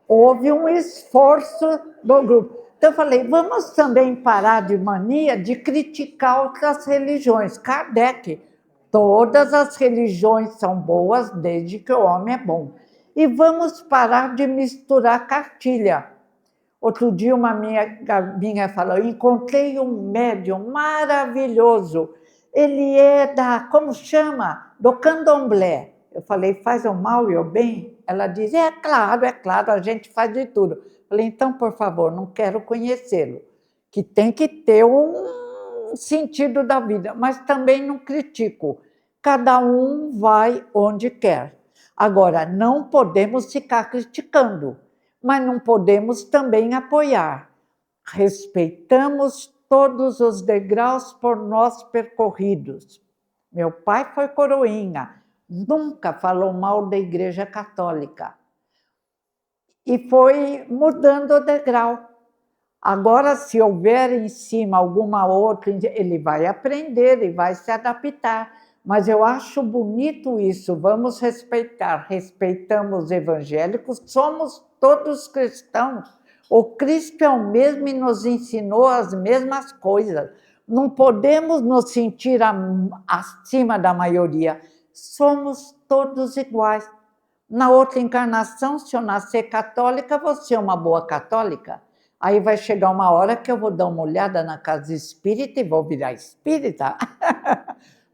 houve um esforço do grupo. Então, eu falei, vamos também parar de mania de criticar outras religiões. Kardec, todas as religiões são boas desde que o homem é bom. E vamos parar de misturar cartilha. Outro dia, uma minha falou, encontrei um médium maravilhoso. Ele é como chama? Do candomblé. Eu falei, faz o mal e o bem? Ela diz, é claro, a gente faz de tudo. Falei, então, por favor, não quero conhecê-lo, que tem que ter um sentido da vida, mas também não critico. Cada um vai onde quer. Agora, não podemos ficar criticando, mas não podemos também apoiar. Respeitamos todos os degraus por nós percorridos. Meu pai foi coroinha, nunca falou mal da Igreja Católica. E foi mudando o degrau. Agora, se houver em cima alguma outra, ele vai aprender e vai se adaptar. Mas eu acho bonito isso, vamos respeitar. Respeitamos os evangélicos, somos todos cristãos. O Cristo é o mesmo e nos ensinou as mesmas coisas. Não podemos nos sentir acima da maioria. Somos todos iguais. Na outra encarnação, se eu nascer católica, vou ser uma boa católica. Aí vai chegar uma hora que eu vou dar uma olhada na casa espírita e vou virar espírita.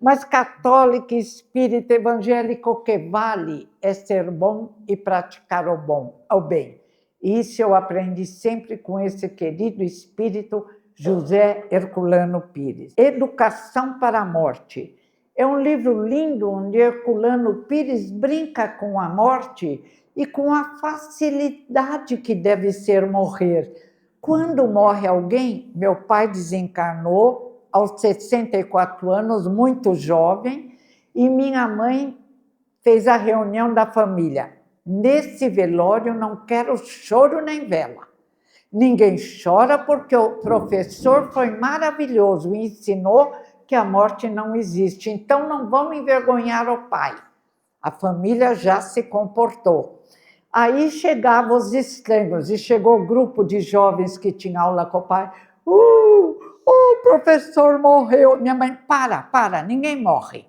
Mas católico, espírita, evangélico, o que vale é ser bom e praticar o bem. Isso eu aprendi sempre com esse querido espírito José Herculano Pires. Educação para a Morte. É um livro lindo onde Herculano Pires brinca com a morte e com a facilidade que deve ser morrer. Quando morre alguém, meu pai desencarnou aos 64 anos, muito jovem, e minha mãe fez a reunião da família. Nesse velório não quero choro nem vela. Ninguém chora porque o professor foi maravilhoso e ensinou que a morte não existe. Então não vamos envergonhar o pai. A família já se comportou. Aí chegavam os estranhos e chegou o grupo de jovens que tinha aula com o pai. O professor morreu. Minha mãe, para, ninguém morre.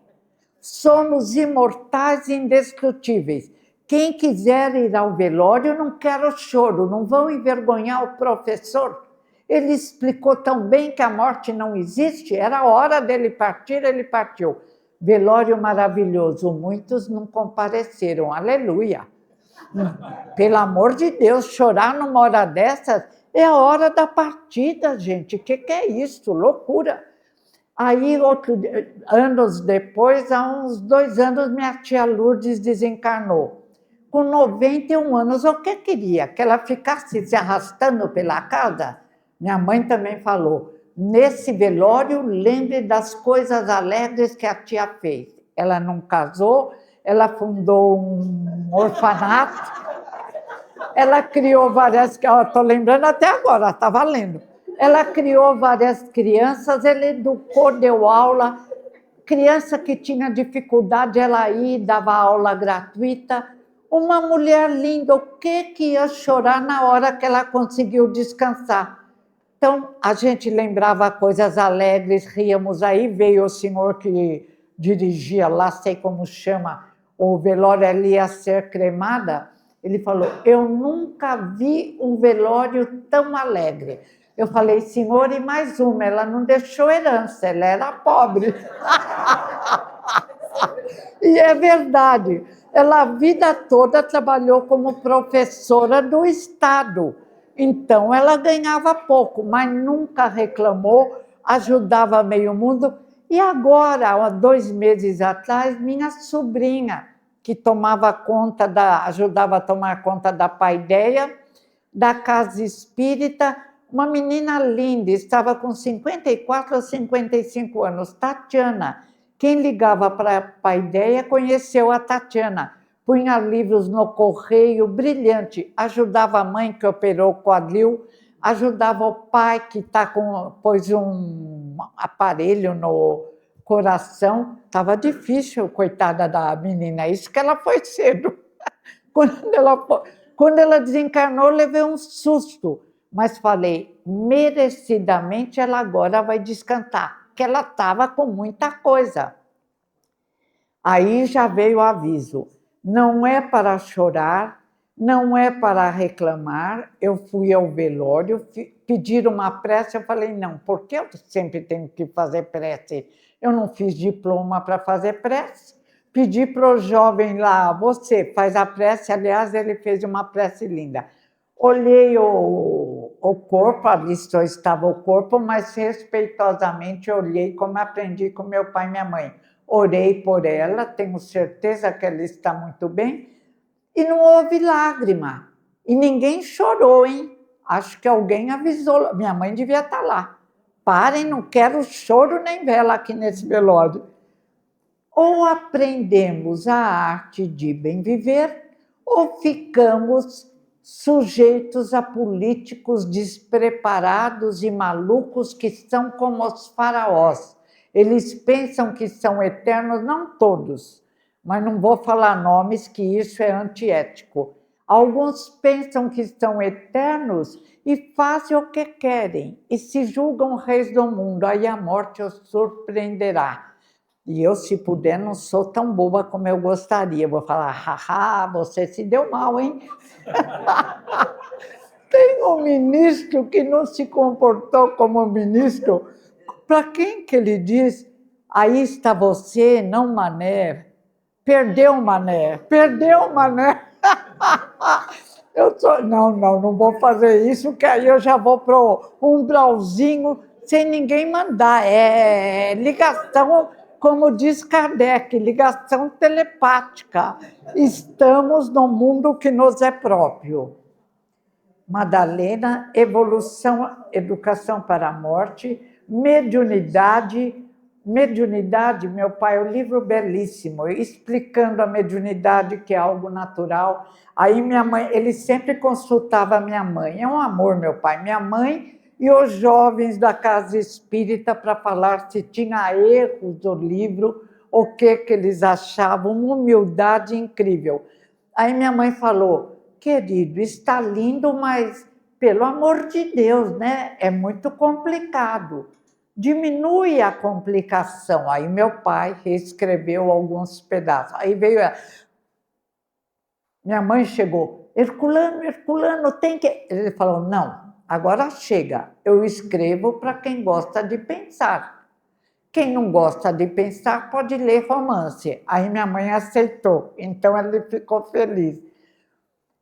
Somos imortais e indestrutíveis. Quem quiser ir ao velório, não quero choro, não vão envergonhar o professor. Ele explicou tão bem que a morte não existe, era a hora dele partir, ele partiu. Velório maravilhoso, muitos não compareceram, aleluia. Pelo amor de Deus, chorar numa hora dessas é a hora da partida, gente. O que é isso? Loucura. Aí, anos depois, há uns 2 anos, minha tia Lourdes desencarnou. Com 91 anos, o que queria? Que ela ficasse se arrastando pela casa? Minha mãe também falou, nesse velório, lembre das coisas alegres que a tia fez. Ela não casou, ela fundou um orfanato, ela criou várias... Estou lembrando até agora, está valendo. Ela criou várias crianças, ela educou, deu aula. Criança que tinha dificuldade, ela ia, dava aula gratuita. Uma mulher linda, o que ia chorar na hora que ela conseguiu descansar? Então, a gente lembrava coisas alegres, ríamos. Aí veio o senhor que dirigia lá, sei como chama, o velório ali ia ser cremada. Ele falou, eu nunca vi um velório tão alegre. Eu falei, senhor, e mais uma, ela não deixou herança, ela era pobre. E é verdade, ela a vida toda trabalhou como professora do Estado. Então, ela ganhava pouco, mas nunca reclamou, ajudava meio mundo. E agora, há 2 meses atrás, minha sobrinha, que tomava conta ajudava a tomar conta da paideia, da casa espírita, uma menina linda, estava com 54 ou 55 anos, Tatiana. Quem ligava para a Paideia conheceu a Tatiana. Punha livros no correio, brilhante. Ajudava a mãe que operou o quadril, ajudava o pai que pôs um aparelho no coração. Estava difícil, coitada da menina. Isso que ela foi cedo. Quando ela desencarnou, eu levei um susto. Mas falei, merecidamente ela agora vai descansar, que ela estava com muita coisa. Aí já veio o aviso, não é para chorar, não é para reclamar. Eu fui ao velório, pediram uma prece, eu falei, não, por que eu sempre tenho que fazer prece? Eu não fiz diploma para fazer prece. Pedi para o jovem lá, você faz a prece, aliás, ele fez uma prece linda. Olhei o corpo, ali só estava o corpo, mas respeitosamente olhei como aprendi com meu pai e minha mãe. Orei por ela, tenho certeza que ela está muito bem, e não houve lágrima. E ninguém chorou, hein? Acho que alguém avisou, minha mãe devia estar lá. Parem, não quero choro nem vela aqui nesse velório. Ou aprendemos a arte de bem viver, ou ficamos sujeitos a políticos despreparados e malucos que são como os faraós. Eles pensam que são eternos, não todos, mas não vou falar nomes, que isso é antiético. Alguns pensam que são eternos e fazem o que querem, e se julgam reis do mundo, aí a morte os surpreenderá. E eu, se puder, não sou tão boba como eu gostaria. Vou falar, haha, você se deu mal, hein? Tem um ministro que não se comportou como ministro. Para quem que ele diz? Aí está você, não Mané. Perdeu Mané, perdeu Mané. Não vou fazer isso, que aí eu já vou para o umbralzinho sem ninguém mandar. É ligação, como diz Kardec, ligação telepática. Estamos no mundo que nos é próprio. Madalena, evolução, educação para a morte, mediunidade. Mediunidade, meu pai, um livro belíssimo, explicando a mediunidade, que é algo natural. Aí minha mãe, ele sempre consultava a minha mãe, é um amor, meu pai, minha mãe e os jovens da casa espírita para falar se tinha erros do livro, o que eles achavam, uma humildade incrível. Aí minha mãe falou, querido, está lindo, mas pelo amor de Deus, né? É muito complicado. Diminui a complicação. Aí meu pai reescreveu alguns pedaços. Aí veio ela. Minha mãe chegou, Herculano, tem que... Ele falou, não, agora chega. Eu escrevo para quem gosta de pensar. Quem não gosta de pensar pode ler romance. Aí minha mãe aceitou, então ele ficou feliz.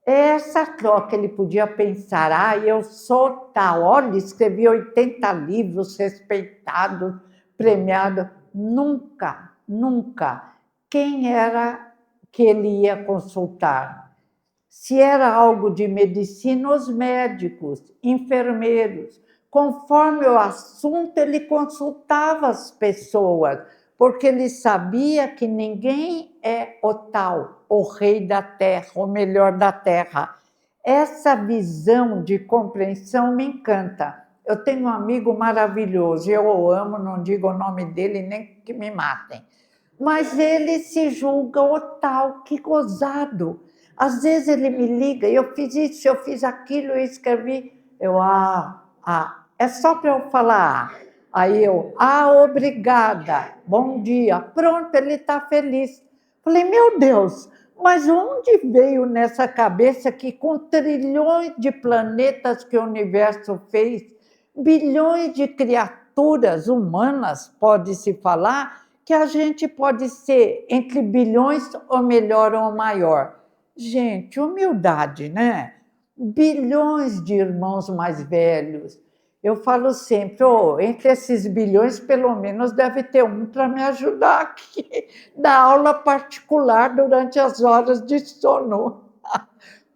Essa troca ele podia pensar, eu sou tal, olha, escrevi 80 livros respeitados, premiados. Nunca, nunca. Quem era que ele ia consultar? Se era algo de medicina, os médicos, enfermeiros. Conforme o assunto, ele consultava as pessoas, porque ele sabia que ninguém é o tal, o rei da terra, o melhor da terra. Essa visão de compreensão me encanta. Eu tenho um amigo maravilhoso, eu o amo, não digo o nome dele nem que me matem, mas ele se julga o tal, que gozado. Às vezes ele me liga, eu fiz isso, eu fiz aquilo, eu escrevi, é só para eu falar. Aí eu, obrigada, bom dia. Pronto, ele está feliz. Falei, meu Deus, mas onde veio nessa cabeça que com trilhões de planetas que o universo fez, bilhões de criaturas humanas, pode-se falar, que a gente pode ser entre bilhões ou melhor ou maior. Gente, humildade, né? Bilhões de irmãos mais velhos. Eu falo sempre, entre esses bilhões, pelo menos deve ter um para me ajudar aqui, dar aula particular durante as horas de sono,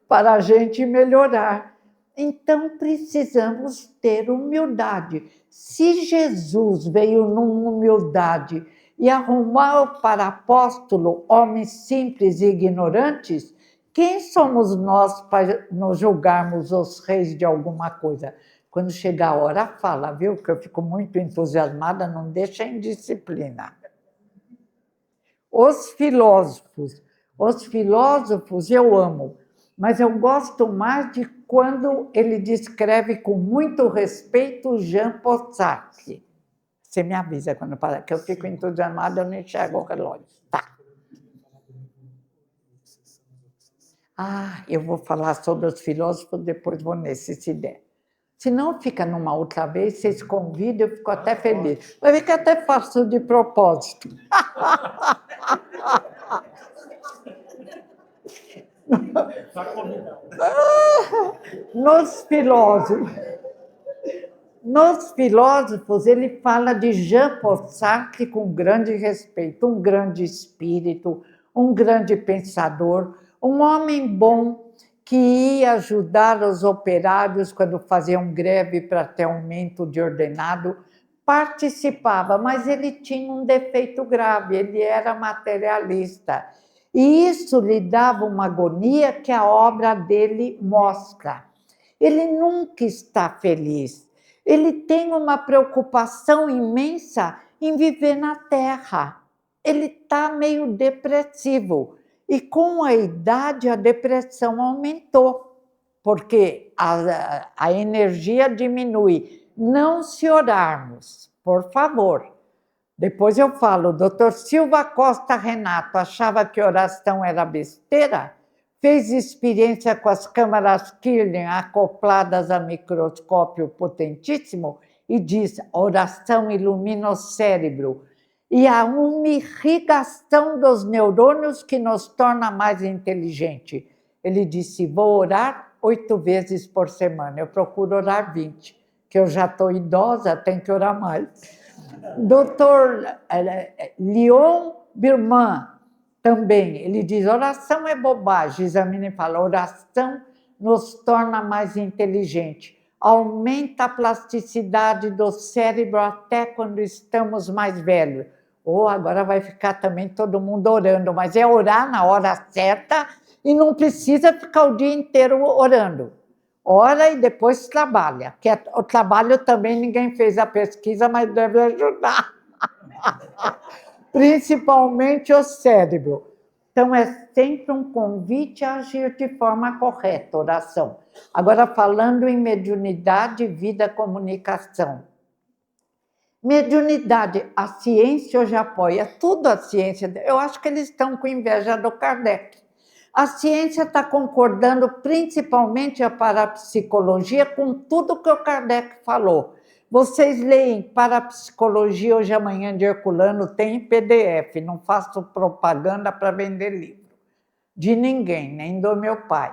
para a gente melhorar. Então, precisamos ter humildade. Se Jesus veio numa humildade e arrumou para apóstolo homens simples e ignorantes, quem somos nós para nos julgarmos os reis de alguma coisa? Quando chegar a hora, fala, viu? Que eu fico muito entusiasmada, não deixa a indisciplina. Os filósofos eu amo, mas eu gosto mais de quando ele descreve com muito respeito Jean-Paul Sartre. Você me avisa quando falar, que eu fico entusiasmada, eu não enxergo o relógio. Tá. Eu vou falar sobre os filósofos, depois vou nesse, se der. Se não, fica numa outra vez, vocês convidam, eu fico até feliz. Vai ver que até faço de propósito. Nos filósofos, ele fala de Jean-Paul Sartre com grande respeito, um grande espírito, um grande pensador, um homem bom que ia ajudar os operários quando faziam greve para ter aumento de ordenado, participava, mas ele tinha um defeito grave, ele era materialista. E isso lhe dava uma agonia que a obra dele mostra. Ele nunca está feliz. Ele tem uma preocupação imensa em viver na Terra. Ele está meio depressivo. E com a idade, a depressão aumentou, porque a energia diminui. Não se orarmos, por favor. Depois eu falo, o doutor Silva Costa Renato achava que oração era besteira, fez experiência com as câmaras Kirlian acopladas a microscópio potentíssimo e diz, a oração ilumina o cérebro e há uma irrigação dos neurônios que nos torna mais inteligente. Ele disse, vou orar 8 vezes por semana, eu procuro orar 20, que eu já estou idosa, tenho que orar mais. Doutor Leon Birman, também, ele diz, oração é bobagem, examina e fala, oração nos torna mais inteligente, aumenta a plasticidade do cérebro até quando estamos mais velhos. Agora vai ficar também todo mundo orando, mas é orar na hora certa e não precisa ficar o dia inteiro orando. Ora e depois trabalha, que o trabalho também ninguém fez a pesquisa, mas deve ajudar. Principalmente o cérebro. Então, é sempre um convite a agir de forma correta, oração. Agora, falando em mediunidade, vida, comunicação. Mediunidade, a ciência hoje apoia tudo a ciência. Eu acho que eles estão com inveja do Kardec. A ciência está concordando, principalmente a parapsicologia, com tudo que o Kardec falou. Vocês leem Parapsicologia hoje amanhã de Herculano, tem em PDF, não faço propaganda para vender livro. De ninguém, nem do meu pai.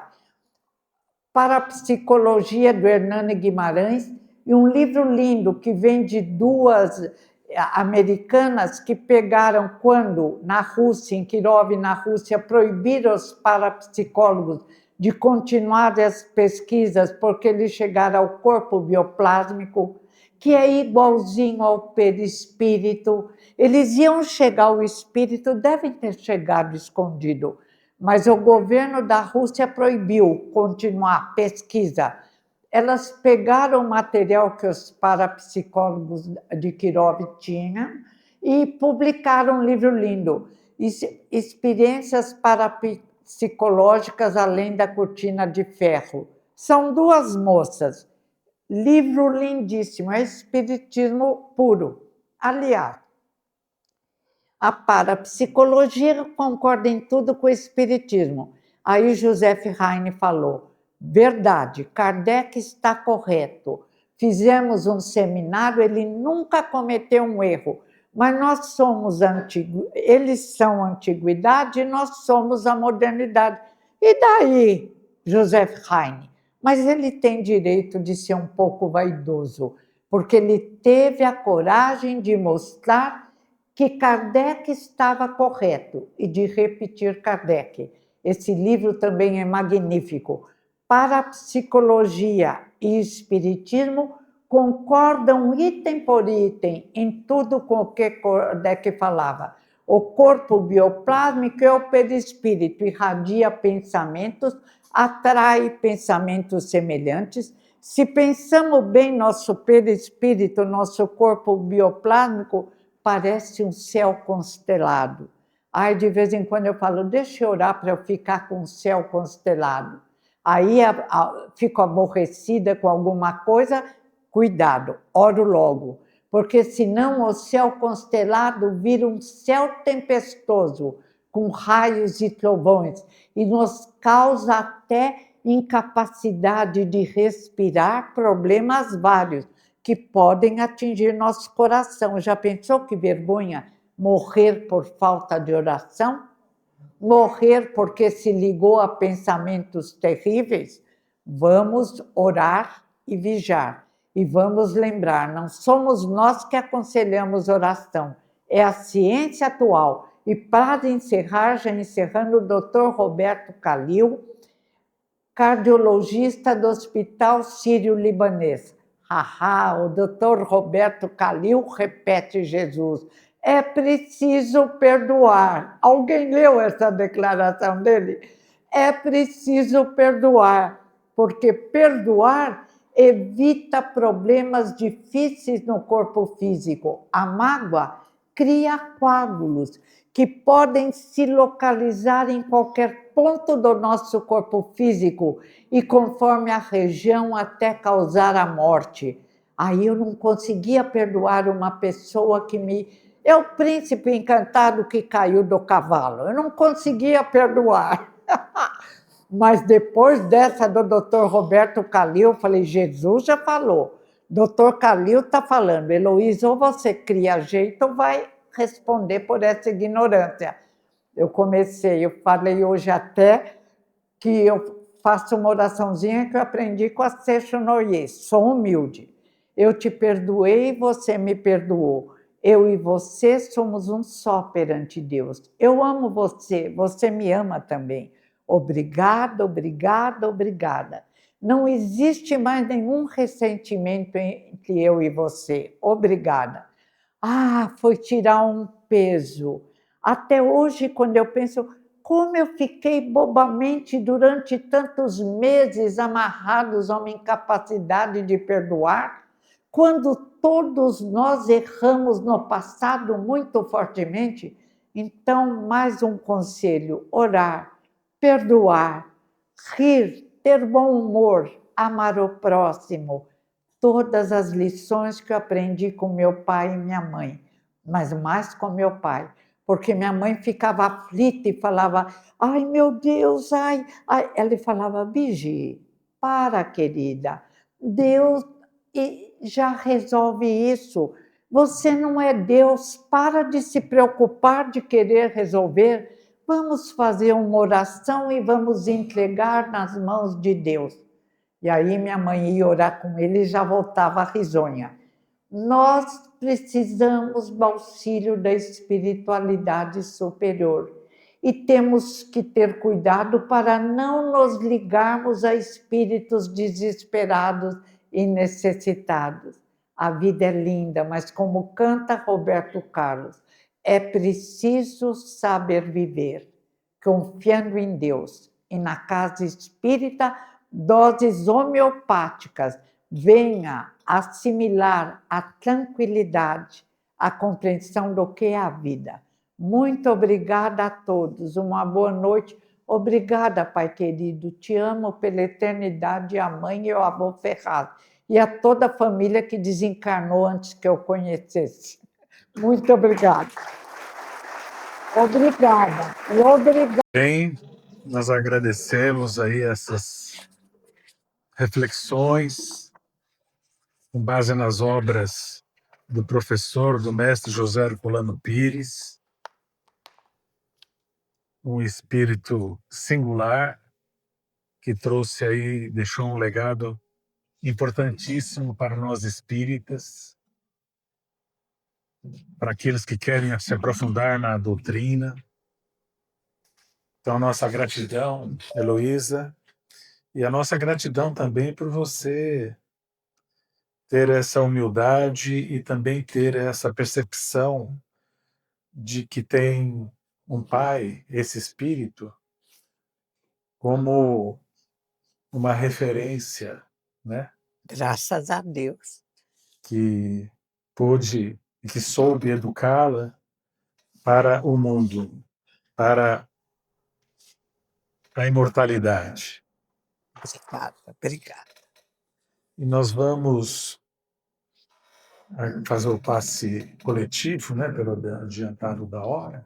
Parapsicologia do Hernani Guimarães, e um livro lindo que vem de 2 americanas que pegaram quando, na Rússia, em Kirov, na Rússia, proibiram os parapsicólogos de continuar as pesquisas porque eles chegaram ao corpo bioplásmico, que é igualzinho ao perispírito. Eles iam chegar ao espírito, devem ter chegado escondido, mas o governo da Rússia proibiu continuar a pesquisa. Elas pegaram o material que os parapsicólogos de Kirov tinham e publicaram um livro lindo, Experiências Parapsicológicas Além da Cortina de Ferro. São 2 moças. Livro lindíssimo, é espiritismo puro. Aliás, a parapsicologia concorda em tudo com o espiritismo. Aí Joseph Heine falou, verdade, Kardec está correto. Fizemos um seminário, ele nunca cometeu um erro, mas nós somos eles são a antiguidade e nós somos a modernidade. E daí, Joseph Heine? Mas ele tem direito de ser um pouco vaidoso, porque ele teve a coragem de mostrar que Kardec estava correto e de repetir Kardec. Esse livro também é magnífico. Parapsicologia e espiritismo concordam item por item em tudo com o que Kardec falava. O corpo bioplásmico é o perispírito, irradia pensamentos, atrai pensamentos semelhantes. Se pensamos bem, nosso perispírito, nosso corpo bioplásmico, parece um céu constelado. Aí, de vez em quando, eu falo, deixa eu orar para eu ficar com o céu constelado. Aí fico aborrecida com alguma coisa, cuidado, oro logo, porque senão o céu constelado vira um céu tempestoso, com raios e trovões, e nos causa até incapacidade de respirar, problemas vários, que podem atingir nosso coração. Já pensou que vergonha morrer por falta de oração? Morrer porque se ligou a pensamentos terríveis? Vamos orar e vigiar. E vamos lembrar, não somos nós que aconselhamos oração, é a ciência atual. E para encerrar, já encerrando, o Dr. Roberto Calil, cardiologista do Hospital Sírio-Libanês. O Dr. Roberto Calil repete Jesus. É preciso perdoar. Alguém leu essa declaração dele? É preciso perdoar, porque perdoar evita problemas difíceis no corpo físico. A mágoa cria coágulos que podem se localizar em qualquer ponto do nosso corpo físico e conforme a região até causar a morte. Aí eu não conseguia perdoar uma pessoa que me... É o príncipe encantado que caiu do cavalo. Eu não conseguia perdoar. Mas depois dessa do Dr. Roberto Calil, eu falei, Jesus já falou. Dr. Calil está falando, Heloísa, ou você cria jeito ou vai responder por essa ignorância. Eu falei hoje até que eu faço uma oraçãozinha que eu aprendi com a Seixo Noyer, sou humilde. Eu te perdoei, você me perdoou. Eu e você somos um só perante Deus. Eu amo você, você me ama também. Obrigada, obrigada, obrigada. Não existe mais nenhum ressentimento entre eu e você. Obrigada. Foi tirar um peso. Até hoje, quando eu penso, como eu fiquei bobamente durante tantos meses amarrados a uma incapacidade de perdoar, quando todos nós erramos no passado muito fortemente. Então, mais um conselho: orar, perdoar, rir, ter bom humor, amar o próximo. Todas as lições que eu aprendi com meu pai e minha mãe, mas mais com meu pai, porque minha mãe ficava aflita e falava, ai meu Deus, ai. Ela falava, Bigi, para querida, Deus já resolve isso, você não é Deus, para de se preocupar de querer resolver, vamos fazer uma oração e vamos entregar nas mãos de Deus. E aí minha mãe ia orar com ele e já voltava risonha. Nós precisamos do auxílio da espiritualidade superior e temos que ter cuidado para não nos ligarmos a espíritos desesperados e necessitados. A vida é linda, mas como canta Roberto Carlos, é preciso saber viver, confiando em Deus. E na casa espírita, doses homeopáticas, venha assimilar a tranquilidade, a compreensão do que é a vida. Muito obrigada a todos, uma boa noite. Obrigada, Pai querido, te amo pela eternidade, a mãe e o avô Ferraz, e a toda a família que desencarnou antes que eu conhecesse. Muito obrigada. Obrigada. Bem, nós agradecemos aí essas reflexões com base nas obras do professor, do mestre José Herculano Pires, um espírito singular que trouxe aí, deixou um legado importantíssimo para nós espíritas, para aqueles que querem se aprofundar na doutrina. Então, nossa gratidão, Heloísa, E a nossa gratidão também por você ter essa humildade e também ter essa percepção de que tem um pai, esse espírito, como uma referência, né, Graças a Deus. que pôde e que soube educá-la para o mundo, para a imortalidade. Obrigada, obrigada. E nós vamos fazer o passe coletivo, né, pelo adiantado da hora.